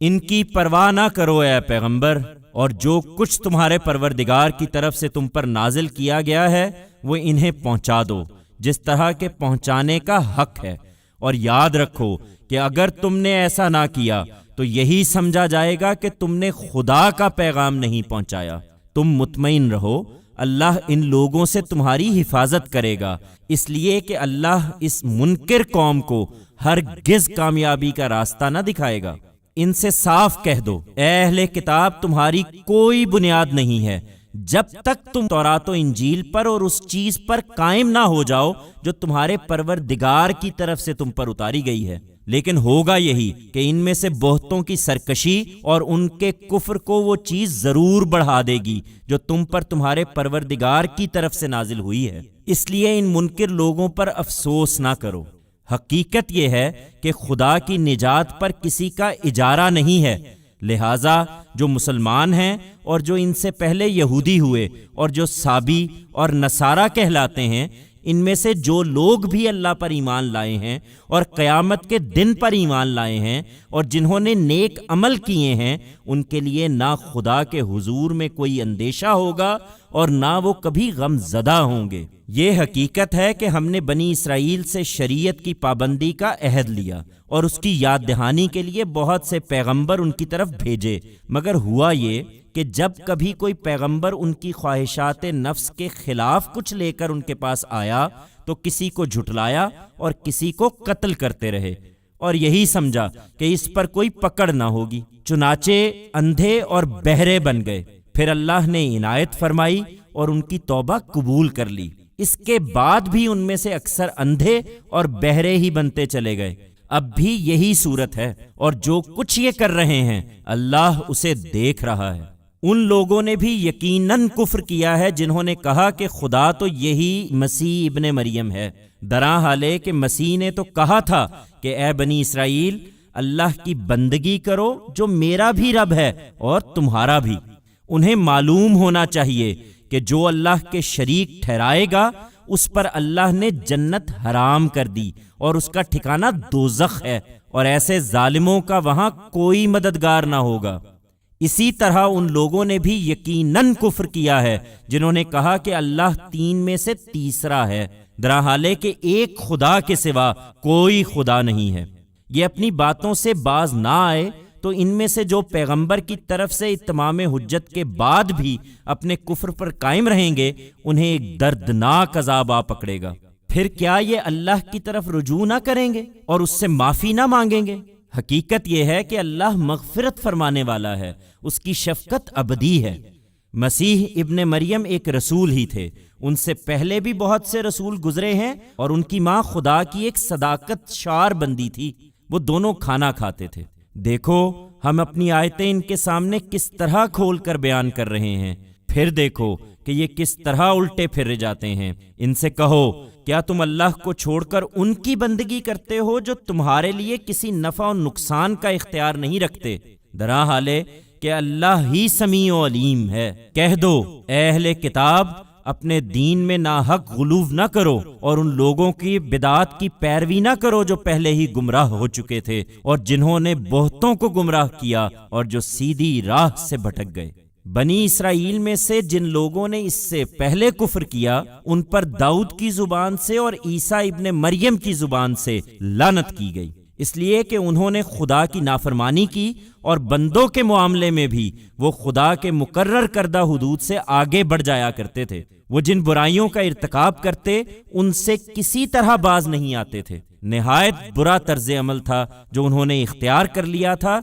ان کی پرواہ نہ کرو اے پیغمبر، اور جو کچھ تمہارے پروردگار کی طرف سے تم پر نازل کیا گیا ہے وہ انہیں پہنچا دو جس طرح کے پہنچانے کا حق ہے، اور یاد رکھو کہ اگر تم نے ایسا نہ کیا تو یہی سمجھا جائے گا کہ تم نے خدا کا پیغام نہیں پہنچایا۔ تم مطمئن رہو، اللہ ان لوگوں سے تمہاری حفاظت کرے گا، اس لیے کہ اللہ اس منکر قوم کو ہرگز کامیابی کا راستہ نہ دکھائے گا۔ ان سے صاف کہہ دو اے اہل کتاب، تمہاری کوئی بنیاد نہیں ہے جب تک تم تورات و انجیل پر اور اس چیز پر قائم نہ ہو جاؤ جو تمہارے پروردگار کی طرف سے تم پر اتاری گئی ہے۔ لیکن ہوگا یہی کہ ان میں سے بہتوں کی سرکشی اور ان کے کفر کو وہ چیز ضرور بڑھا دے گی جو تم پر تمہارے پروردگار کی طرف سے نازل ہوئی ہے، اس لیے ان منکر لوگوں پر افسوس نہ کرو۔ حقیقت یہ ہے کہ خدا کی نجات پر کسی کا اجارہ نہیں ہے، لہٰذا جو مسلمان ہیں اور جو ان سے پہلے یہودی ہوئے اور جو سابی اور نصارہ کہلاتے ہیں، ان میں سے جو لوگ بھی اللہ پر ایمان لائے ہیں اور قیامت کے دن پر ایمان لائے ہیں اور جنہوں نے نیک عمل کیے ہیں، ان کے لیے نہ خدا کے حضور میں کوئی اندیشہ ہوگا اور نہ وہ کبھی غم زدہ ہوں گے۔ یہ حقیقت ہے کہ ہم نے بنی اسرائیل سے شریعت کی پابندی کا عہد لیا اور اس کی یاد دہانی کے لیے بہت سے پیغمبر ان کی طرف بھیجے، مگر ہوا یہ کہ جب کبھی کوئی پیغمبر ان کی خواہشات نفس کے خلاف کچھ لے کر ان کے پاس آیا تو کسی کو جھٹلایا اور کسی کو قتل کرتے رہے، اور یہی سمجھا کہ اس پر کوئی پکڑ نہ ہوگی، چنانچہ اندھے اور بہرے بن گئے۔ پھر اللہ نے عنایت فرمائی اور ان کی توبہ قبول کر لی۔ اس کے بعد بھی ان میں سے اکثر اندھے اور بہرے ہی بنتے چلے گئے۔ اب بھی یہی صورت ہے، اور جو کچھ یہ کر رہے ہیں اللہ اسے دیکھ رہا ہے۔ ان لوگوں نے بھی یقیناً کفر کیا ہے جنہوں نے کہا کہ خدا تو یہی مسیح ابن مریم ہے، درا حال ہے کہ مسیح نے تو کہا تھا کہ اے بنی اسرائیل، اللہ کی بندگی کرو جو میرا بھی رب ہے اور تمہارا بھی۔ انہیں معلوم ہونا چاہیے کہ جو اللہ کے شریک ٹھہرائے گا اس پر اللہ نے جنت حرام کر دی اور اس کا ٹھکانہ دوزخ ہے، اور ایسے ظالموں کا وہاں کوئی مددگار نہ ہوگا۔ اسی طرح ان لوگوں نے بھی یقیناً کفر کیا ہے جنہوں نے کہا کہ اللہ تین میں سے تیسرا ہے، درا حالے کہ ایک خدا کے سوا کوئی خدا نہیں ہے۔ یہ اپنی باتوں سے باز نہ آئے تو ان میں سے جو پیغمبر کی طرف سے اتمام حجت کے بعد بھی اپنے کفر پر قائم رہیں گے انہیں ایک دردناک عذاب آ پکڑے گا۔ پھر کیا یہ اللہ کی طرف رجوع نہ کریں گے اور اس سے معافی نہ مانگیں گے؟ حقیقت یہ ہے کہ اللہ مغفرت فرمانے والا ہے، اس کی شفقت ابدی ہے۔ مسیح ابن مریم ایک رسول ہی تھے، ان سے پہلے بھی بہت سے رسول گزرے ہیں، اور ان کی ماں خدا کی ایک صداقت شار بندی تھی، وہ دونوں کھانا کھاتے تھے۔ دیکھو ہم اپنی آیتیں ان کے سامنے کس طرح کھول کر بیان کر رہے ہیں، پھر دیکھو کہ یہ کس طرح الٹے پھر جاتے ہیں۔ ان سے کہو کیا تم اللہ کو چھوڑ کر ان کی بندگی کرتے ہو جو تمہارے لیے کسی نفع و نقصان کا اختیار نہیں رکھتے؟ درا حال ہے کہ اللہ ہی سمیع و علیم ہے۔ کہہ دو اے اہل کتاب، اپنے دین میں ناحق غلو نہ کرو اور ان لوگوں کی بدعات کی پیروی نہ کرو جو پہلے ہی گمراہ ہو چکے تھے اور جنہوں نے بہتوں کو گمراہ کیا اور جو سیدھی راہ سے بھٹک گئے۔ بنی اسرائیل میں سے جن لوگوں نے اس سے پہلے کفر کیا ان پر داؤد کی زبان سے اور عیسیٰ ابن مریم کی زبان سے لعنت کی گئی، اس لیے کہ انہوں نے خدا کی نافرمانی کی اور بندوں کے معاملے میں بھی وہ خدا کے مقرر کردہ حدود سے آگے بڑھ جایا کرتے تھے۔ وہ جن برائیوں کا ارتکاب کرتے ان سے کسی طرح باز نہیں آتے تھے۔ نہایت برا طرز عمل تھا جو انہوں نے اختیار کر لیا تھا۔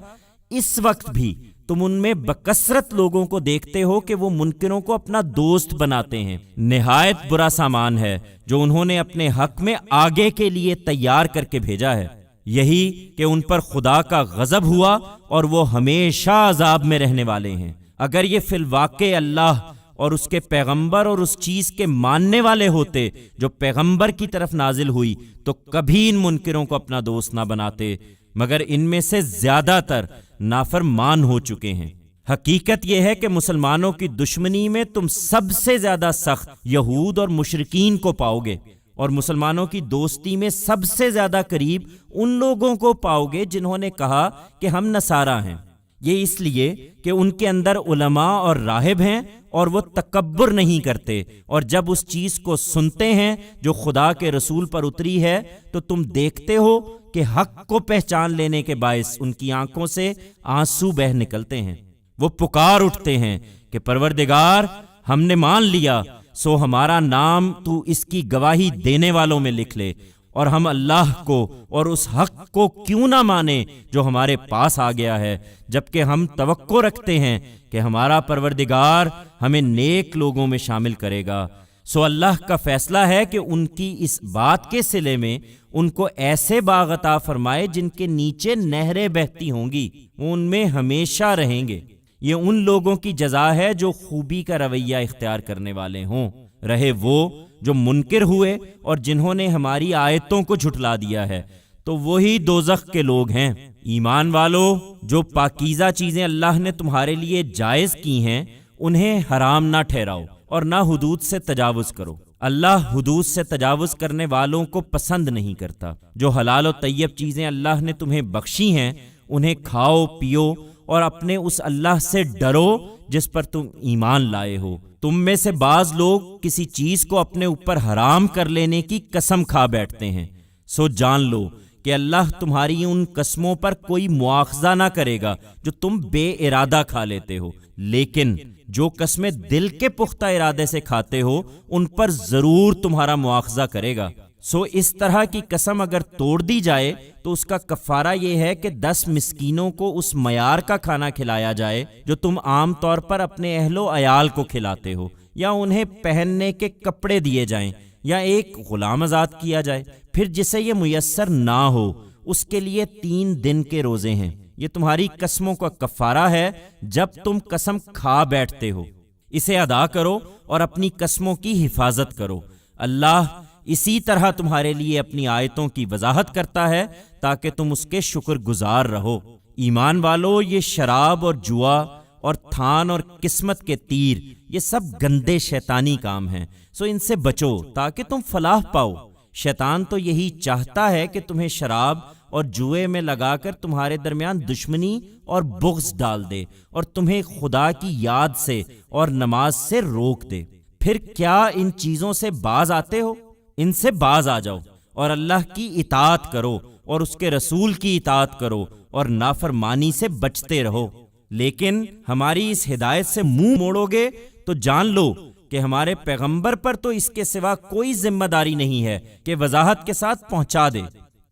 اس وقت بھی تم ان میں بکثرت لوگوں کو دیکھتے ہو کہ وہ منکروں کو اپنا دوست بناتے ہیں۔ نہایت برا سامان ہے جو انہوں نے اپنے حق میں آگے کے لیے تیار کر کے بھیجا ہے، یہی کہ ان پر خدا کا غضب ہوا اور وہ ہمیشہ عذاب میں رہنے والے ہیں۔ اگر یہ فی الواقع اللہ اور اس کے پیغمبر اور اس چیز کے ماننے والے ہوتے جو پیغمبر کی طرف نازل ہوئی تو کبھی ان منکروں کو اپنا دوست نہ بناتے، مگر ان میں سے زیادہ تر نافرمان ہو چکے ہیں۔ حقیقت یہ ہے کہ مسلمانوں کی دشمنی میں تم سب سے زیادہ سخت یہود اور مشرکین کو پاؤ گے، اور مسلمانوں کی دوستی میں سب سے زیادہ قریب ان لوگوں کو پاؤ گے جنہوں نے کہا کہ ہم نصارہ ہیں۔ یہ اس لیے کہ ان کے اندر علماء اور راہب ہیں اور وہ تکبر نہیں کرتے، اور جب اس چیز کو سنتے ہیں جو خدا کے رسول پر اتری ہے تو تم دیکھتے ہو کہ حق کو پہچان لینے کے باعث ان کی آنکھوں سے آنسو بہہ نکلتے ہیں۔ وہ پکار اٹھتے ہیں کہ پروردگار، ہم نے مان لیا، سو ہمارا نام تو اس کی گواہی دینے والوں میں لکھ لے، اور ہم اللہ کو اور اس حق کو کیوں نہ مانیں جو ہمارے پاس آ گیا ہے، جبکہ ہم توقع رکھتے ہیں کہ ہمارا پروردگار ہمیں نیک لوگوں میں شامل کرے گا۔ سو اللہ کا فیصلہ ہے کہ ان کی اس بات کے صلے میں ان کو ایسے باغ عطا فرمائے جن کے نیچے نہریں بہتی ہوں گی، وہ ان میں ہمیشہ رہیں گے۔ یہ ان لوگوں کی جزا ہے جو خوبی کا رویہ اختیار کرنے والے ہوں۔ رہے وہ جو منکر ہوئے اور جنہوں نے ہماری آیتوں کو جھٹلا دیا ہے تو وہی دوزخ کے لوگ ہیں۔ ایمان والو، جو پاکیزہ چیزیں اللہ نے تمہارے لیے جائز کی ہیں انہیں حرام نہ ٹھہراؤ اور نہ حدود سے تجاوز کرو۔ اللہ حدود سے تجاوز کرنے والوں کو پسند نہیں کرتا۔ جو حلال و طیب چیزیں اللہ نے تمہیں بخشی ہیں انہیں کھاؤ پیو اور اپنے اس اللہ سے ڈرو جس پر تم ایمان لائے ہو۔ تم میں سے بعض لوگ کسی چیز کو اپنے اوپر حرام کر لینے کی قسم کھا بیٹھتے ہیں، سو جان لو کہ اللہ تمہاری ان قسموں پر کوئی مواخذہ نہ کرے گا جو تم بے ارادہ کھا لیتے ہو، لیکن جو قسمیں دل کے پختہ ارادے سے کھاتے ہو ان پر ضرور تمہارا مواخذہ کرے گا۔ سو اس طرح کی قسم اگر توڑ دی جائے تو اس کا کفارہ یہ ہے کہ 10 مسکینوں کو اس معیار کا کھانا کھلایا جائے جو تم عام طور پر اپنے اہل و عیال کو کھلاتے ہو، یا انہیں پہننے کے کپڑے دیے جائیں، یا ایک غلام آزاد کیا جائے۔ پھر جسے یہ میسر نہ ہو اس کے لیے 3 دن کے روزے ہیں، یہ تمہاری قسموں کا کفارہ ہے جب تم قسم کھا بیٹھتے ہو۔ اسے ادا کرو اور اپنی قسموں کی حفاظت کرو۔ اللہ اسی طرح تمہارے لیے اپنی آیتوں کی وضاحت کرتا ہے تاکہ تم اس کے شکر گزار رہو۔ ایمان والو، یہ شراب اور جوا اور تھان اور قسمت کے تیر، یہ سب گندے شیطانی کام ہیں، سو ان سے بچو تاکہ تم فلاح پاؤ۔ شیطان تو یہی چاہتا ہے کہ تمہیں شراب اور جوئے میں لگا کر تمہارے درمیان دشمنی اور بغض ڈال دے اور تمہیں خدا کی یاد سے اور نماز سے روک دے۔ پھر کیا ان چیزوں سے باز آتے ہو؟ ان سے باز آ جاؤ اور اللہ کی اطاعت کرو اور اس کے رسول کی اطاعت کرو اور نافرمانی سے بچتے رہو۔ لیکن ہماری اس ہدایت سے منہ موڑو گے تو جان لو کہ ہمارے پیغمبر پر تو اس کے سوا کوئی ذمہ داری نہیں ہے کہ وضاحت کے ساتھ پہنچا دے۔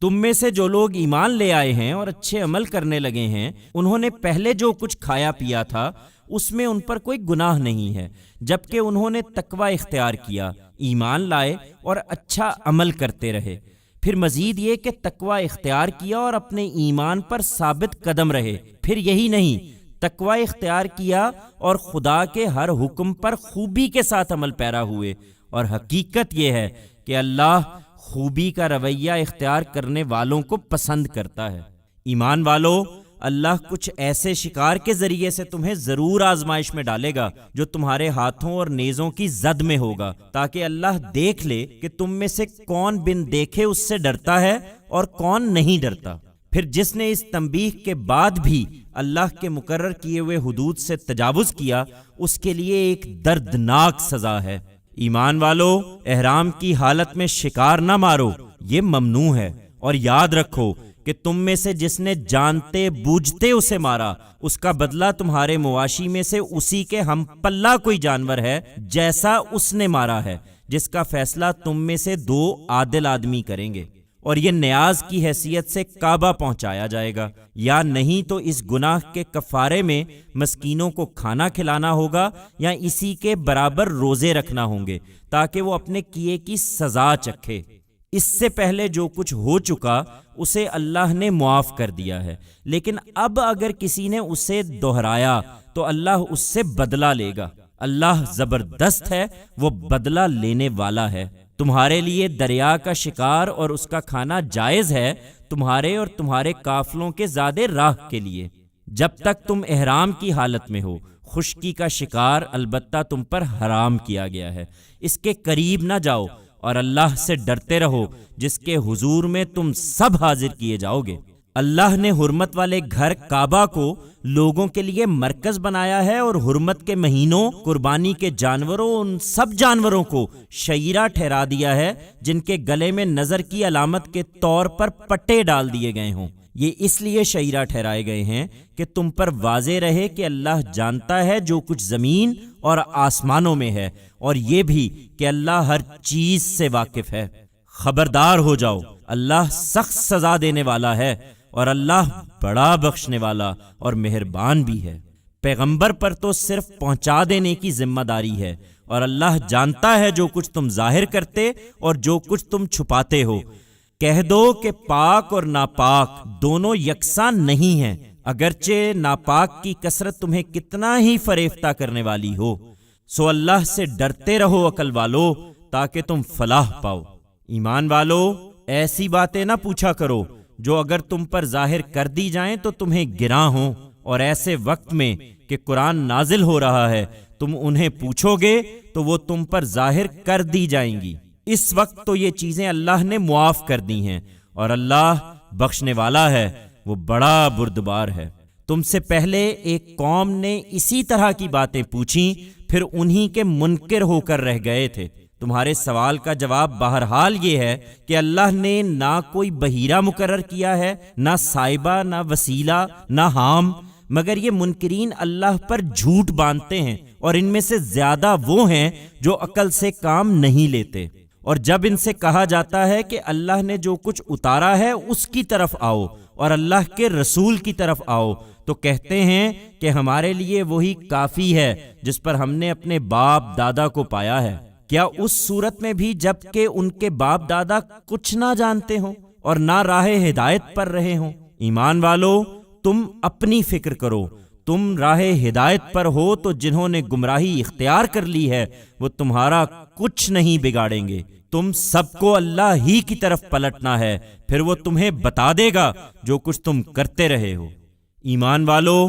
تم میں سے جو لوگ ایمان لے آئے ہیں اور اچھے عمل کرنے لگے ہیں، انہوں نے پہلے جو کچھ کھایا پیا تھا اس میں ان پر کوئی گناہ نہیں ہے، جبکہ انہوں نے تقوی اختیار کیا، ایمان لائے اور اچھا عمل کرتے رہے۔ پھر مزید یہ کہ تقوی اختیار کیا اور اپنے ایمان پر ثابت قدم رہے۔ پھر یہی نہیں، تقوی اختیار کیا اور خدا کے ہر حکم پر خوبی کے ساتھ عمل پیرا ہوئے، اور حقیقت یہ ہے کہ اللہ خوبی کا رویہ اختیار کرنے والوں کو پسند کرتا ہے۔ ایمان والو، اللہ کچھ ایسے شکار کے ذریعے سے تمہیں ضرور آزمائش میں ڈالے گا جو تمہارے ہاتھوں اور نیزوں کی زد میں ہوگا، تاکہ اللہ دیکھ لے کہ تم میں سے کون بن دیکھے اس سے ڈرتا ہے اور کون نہیں ڈرتا۔ پھر جس نے اس تنبیہ کے بعد بھی اللہ کے مقرر کیے ہوئے حدود سے تجاوز کیا، اس کے لیے ایک دردناک سزا ہے۔ ایمان والو، احرام کی حالت میں شکار نہ مارو، یہ ممنوع ہے، اور یاد رکھو کہ تم میں سے جس نے جانتے بوجھتے اسے مارا، اس کا بدلہ تمہارے مواشی میں سے اسی کے ہم پلہ کوئی جانور ہے جیسا اس نے مارا ہے، جس کا فیصلہ تم میں سے 2 عادل آدمی کریں گے، اور یہ نیاز کی حیثیت سے کعبہ پہنچایا جائے گا، یا نہیں تو اس گناہ کے کفارے میں مسکینوں کو کھانا کھلانا ہوگا یا اسی کے برابر روزے رکھنا ہوں گے تاکہ وہ اپنے کیے کی سزا چکھے۔ اس سے پہلے جو کچھ ہو چکا اسے اللہ نے معاف کر دیا ہے، لیکن اب اگر کسی نے اسے دہرایا تو اللہ اس سے بدلہ لے گا۔ اللہ زبردست ہے، وہ بدلہ لینے والا ہے۔ تمہارے لیے دریا کا شکار اور اس کا کھانا جائز ہے، تمہارے اور تمہارے قافلوں کے زیادہ راہ کے لیے، جب تک تم احرام کی حالت میں ہو۔ خشکی کا شکار البتہ تم پر حرام کیا گیا ہے، اس کے قریب نہ جاؤ، اور اللہ سے ڈرتے رہو جس کے حضور میں تم سب حاضر کیے جاؤ گے۔ اللہ نے حرمت والے گھر کعبہ کو لوگوں کے لیے مرکز بنایا ہے، اور حرمت کے مہینوں، قربانی کے جانوروں، ان سب جانوروں کو شعیرہ ٹھہرا دیا ہے جن کے گلے میں نظر کی علامت کے طور پر پٹے ڈال دیے گئے ہوں۔ یہ اس لیے شعیرہ ٹھہرائے گئے ہیں کہ تم پر واضح رہے کہ اللہ جانتا ہے جو کچھ زمین اور آسمانوں میں ہے، اور یہ بھی کہ اللہ ہر چیز سے واقف ہے۔ خبردار ہو جاؤ، اللہ سخت سزا دینے والا ہے، اور اللہ بڑا بخشنے والا اور مہربان بھی ہے۔ پیغمبر پر تو صرف پہنچا دینے کی ذمہ داری ہے، اور اللہ جانتا ہے جو کچھ تم ظاہر کرتے اور جو کچھ تم چھپاتے ہو۔ کہہ دو کہ پاک اور ناپاک دونوں یکساں نہیں ہیں، اگرچہ ناپاک کی کثرت تمہیں کتنا ہی فریفتہ کرنے والی ہو۔ سو اللہ سے ڈرتے رہو عقل والو، تاکہ تم فلاح پاؤ۔ ایمان والو، ایسی باتیں نہ پوچھا کرو جو اگر تم پر ظاہر کر دی جائیں تو تمہیں گراں ہوں، اور ایسے وقت میں کہ قرآن نازل ہو رہا ہے تم انہیں پوچھو گے تو وہ تم پر ظاہر کر دی جائیں گی۔ اس وقت تو یہ چیزیں اللہ نے معاف کر دی ہیں، اور اللہ بخشنے والا ہے، وہ بڑا بردبار ہے۔ تم سے پہلے ایک قوم نے اسی طرح کی باتیں پوچھیں، پھر انہی کے منکر ہو کر رہ گئے تھے۔ تمہارے سوال کا جواب بہرحال یہ ہے کہ اللہ نے نہ کوئی بحیرہ مقرر کیا ہے، نہ سائبہ، نہ وسیلہ، نہ حام، مگر یہ منکرین اللہ پر جھوٹ باندھتے ہیں، اور ان میں سے زیادہ وہ ہیں جو عقل سے کام نہیں لیتے۔ اور جب ان سے کہا جاتا ہے کہ اللہ نے جو کچھ اتارا ہے اس کی طرف آؤ اور اللہ کے رسول کی طرف آؤ، تو کہتے ہیں کہ ہمارے لیے وہی کافی ہے جس پر ہم نے اپنے باپ دادا کو پایا ہے۔ کیا اس صورت میں بھی جب کہ ان کے باپ دادا کچھ نہ جانتے ہوں اور نہ راہ ہدایت پر رہے ہوں؟ ایمان والو، تم اپنی فکر کرو، تم راہ ہدایت پر ہو تو جنہوں نے گمراہی اختیار کر لی ہے وہ تمہارا کچھ نہیں بگاڑیں گے۔ تم سب کو اللہ ہی کی طرف پلٹنا ہے، پھر وہ تمہیں بتا دے گا جو کچھ تم کرتے رہے ہو۔ ایمان والو،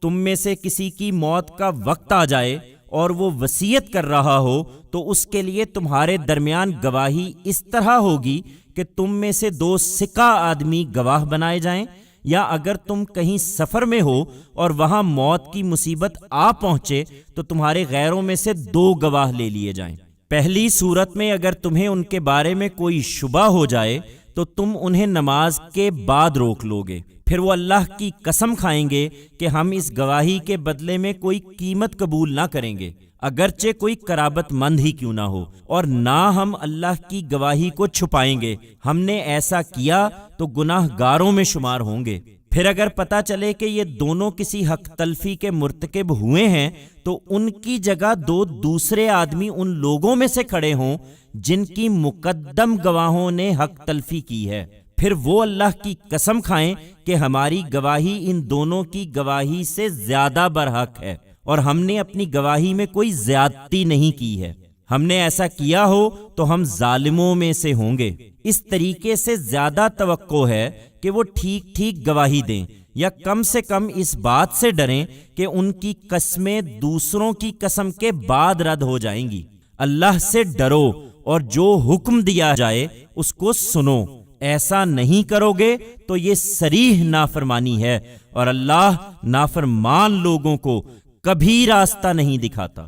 تم میں سے کسی کی موت کا وقت آ جائے اور وہ وصیت کر رہا ہو تو اس کے لیے تمہارے درمیان گواہی اس طرح ہوگی کہ تم میں سے 2 سکہ آدمی گواہ بنائے جائیں، یا اگر تم کہیں سفر میں ہو اور وہاں موت کی مصیبت آ پہنچے تو تمہارے غیروں میں سے 2 گواہ لے لیے جائیں۔ پہلی صورت میں اگر تمہیں ان کے بارے میں کوئی شبہ ہو جائے تو تم انہیں نماز کے بعد روک لو گے، پھر وہ اللہ کی قسم کھائیں گے کہ ہم اس گواہی کے بدلے میں کوئی قیمت قبول نہ کریں گے، اگرچہ کوئی قرابت مند ہی کیوں نہ ہو، اور نہ ہم اللہ کی گواہی کو چھپائیں گے، ہم نے ایسا کیا تو گناہ گاروں میں شمار ہوں گے۔ پھر اگر پتہ چلے کہ یہ دونوں کسی حق تلفی کے مرتکب ہوئے ہیں تو ان کی جگہ 2 دوسرے آدمی ان لوگوں میں سے کھڑے ہوں جن کی مقدم گواہوں نے حق تلفی کی ہے، پھر وہ اللہ کی قسم کھائیں کہ ہماری گواہی ان دونوں کی گواہی سے زیادہ برحق ہے اور ہم نے اپنی گواہی میں کوئی زیادتی نہیں کی ہے۔ ہم نے ایسا کیا ہو تو ہم ظالموں میں سے ہوں گے۔ اس طریقے سے زیادہ توقع ہے کہ وہ ٹھیک ٹھیک گواہی دیں، یا کم سے کم اس بات سے ڈریں کہ ان کی قسمیں دوسروں کی قسم کے بعد رد ہو جائیں گی۔ اللہ سے ڈرو اور جو حکم دیا جائے اس کو سنو، ایسا نہیں کرو گے تو یہ صریح نافرمانی ہے، اور اللہ نافرمان لوگوں کو کبھی راستہ نہیں دکھاتا۔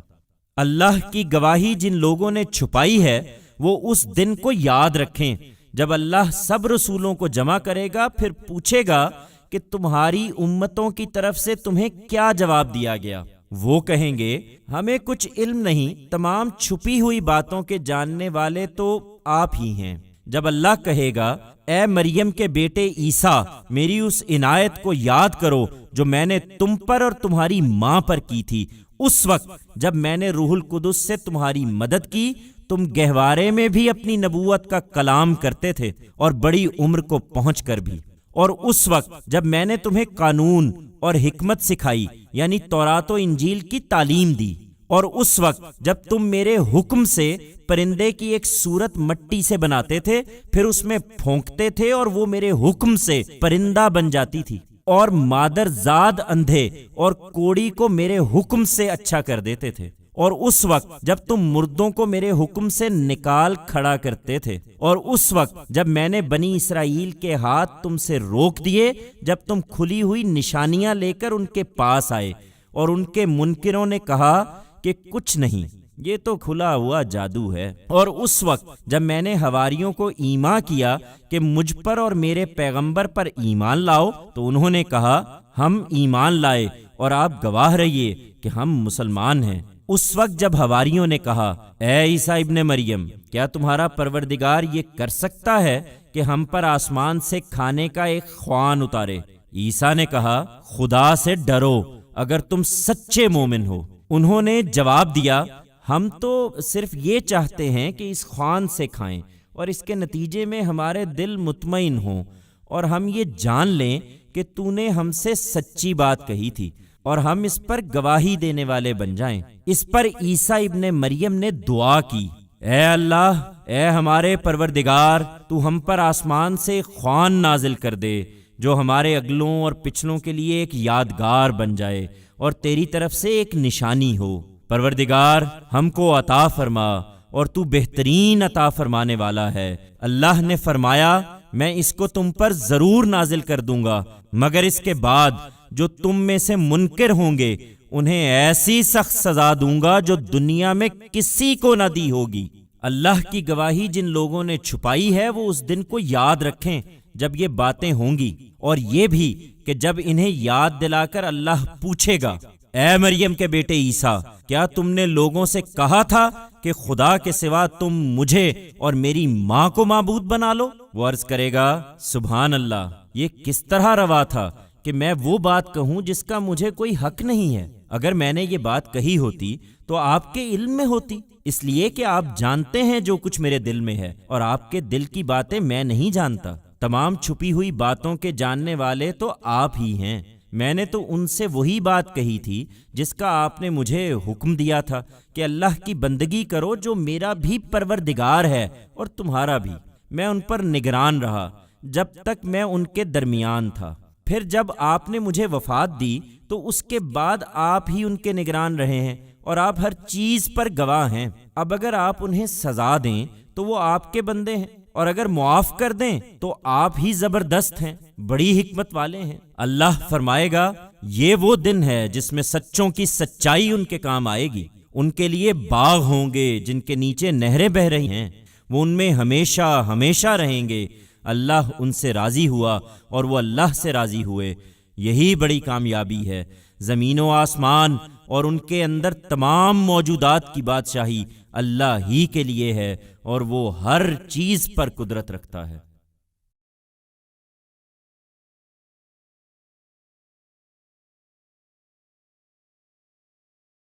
اللہ کی گواہی جن لوگوں نے چھپائی ہے وہ اس دن کو یاد رکھیں جب اللہ سب رسولوں کو جمع کرے گا، پھر پوچھے گا کہ تمہاری امتوں کی طرف سے تمہیں کیا جواب دیا گیا۔ وہ کہیں گے ہمیں کچھ علم نہیں، تمام چھپی ہوئی باتوں کے جاننے والے تو آپ ہی ہیں۔ جب اللہ کہے گا اے مریم کے بیٹے عیسیٰ، میری اس عنایت کو یاد کرو جو میں نے تم پر اور تمہاری ماں پر کی تھی، اس وقت جب میں نے روح القدس سے تمہاری مدد کی، تم گہوارے میں بھی اپنی نبوت کا کلام کرتے تھے اور بڑی عمر کو پہنچ کر بھی، اور اس وقت جب میں نے تمہیں قانون اور حکمت سکھائی یعنی تورات و انجیل کی تعلیم دی، اور اس وقت جب تم میرے حکم سے پرندے کی ایک صورت مٹی سے بناتے تھے، پھر اس میں پھونکتے تھے اور وہ میرے حکم سے پرندہ بن جاتی تھی، اور مادر زاد اندھے اور کوڑی کو میرے حکم سے اچھا کر دیتے تھے، اور اس وقت جب تم مردوں کو میرے حکم سے نکال کھڑا کرتے تھے، اور اس وقت جب میں نے بنی اسرائیل کے ہاتھ تم سے روک دیے جب تم کھلی ہوئی نشانیاں لے کر ان کے پاس آئے، اور ان کے منکروں نے کہا کہ کچھ نہیں، یہ تو کھلا ہوا جادو ہے، اور اس وقت جب میں نے حواریوں کو ایمان کیا کہ مجھ پر اور میرے پیغمبر پر ایمان لاؤ، تو انہوں نے کہا ہم ایمان لائے اور آپ گواہ رہیے کہ ہم مسلمان ہیں۔ اس وقت جب حواریوں نے کہا اے عیسیٰ ابن مریم، کیا تمہارا پروردگار یہ کر سکتا ہے کہ ہم پر آسمان سے کھانے کا ایک خوان اتارے؟ عیسیٰ نے کہا خدا سے ڈرو اگر تم سچے مومن ہو۔ انہوں نے جواب دیا ہم تو صرف یہ چاہتے ہیں کہ اس خوان سے کھائیں اور اس کے نتیجے میں ہمارے دل مطمئن ہوں اور ہم یہ جان لیں کہ تو نے ہم سے سچی بات کہی تھی اور ہم اس پر گواہی دینے والے بن جائیں۔ اس پر عیسیٰ ابن مریم نے دعا کی اے اللہ، اے ہمارے پروردگار، تو ہم پر آسمان سے خوان نازل کر دے جو ہمارے اگلوں اور پچھلوں کے لیے ایک یادگار بن جائے اور تیری طرف سے ایک نشانی ہو۔ پروردگار ہم کو عطا فرما اور تو بہترین عطا فرمانے والا ہے۔ اللہ نے فرمایا میں اس کو تم پر ضرور نازل کر دوں گا، مگر اس کے بعد جو تم میں سے منکر ہوں گے انہیں ایسی سخت سزا دوں گا جو دنیا میں کسی کو نہ دی ہوگی۔ اللہ کی گواہی جن لوگوں نے چھپائی ہے وہ اس دن کو یاد رکھیں جب یہ باتیں ہوں گی، اور یہ بھی کہ جب انہیں یاد دلا کر اللہ پوچھے گا اے مریم کے بیٹے عیسیٰ، کیا تم نے لوگوں سے کہا تھا کہ خدا کے سوا تم مجھے اور میری ماں کو معبود بنا لو؟ وہ عرض کرے گا سبحان اللہ، یہ کس طرح روا تھا کہ میں وہ بات کہوں جس کا مجھے کوئی حق نہیں ہے۔ اگر میں نے یہ بات کہی ہوتی تو آپ کے علم میں ہوتی، اس لیے کہ آپ جانتے ہیں جو کچھ میرے دل میں ہے اور آپ کے دل کی باتیں میں نہیں جانتا۔ تمام چھپی ہوئی باتوں کے جاننے والے تو آپ ہی ہیں۔ میں نے تو ان سے وہی بات کہی تھی جس کا آپ نے مجھے حکم دیا تھا کہ اللہ کی بندگی کرو جو میرا بھی پروردگار ہے اور تمہارا بھی۔ میں ان پر نگران رہا جب تک میں ان کے درمیان تھا۔ پھر جب آپ نے مجھے وفات دی تو اس کے بعد آپ ہی ان کے نگران رہے ہیں اور آپ ہر چیز پر گواہ ہیں۔ اب اگر آپ انہیں سزا دیں تو وہ آپ کے بندے ہیں، اور اگر معاف کر دیں تو آپ ہی زبردست ہیں، بڑی حکمت والے ہیں۔ اللہ فرمائے گا، یہ وہ دن ہے جس میں سچوں کی سچائی ان کے کام آئے گی۔ ان کے لیے باغ ہوں گے جن کے نیچے نہریں بہہ رہی ہیں، وہ ان میں ہمیشہ ہمیشہ رہیں گے۔ اللہ ان سے راضی ہوا اور وہ اللہ سے راضی ہوئے، یہی بڑی کامیابی ہے۔ زمین و آسمان اور ان کے اندر تمام موجودات کی بادشاہی اللہ ہی کے لیے ہے، اور وہ ہر چیز پر قدرت رکھتا ہے۔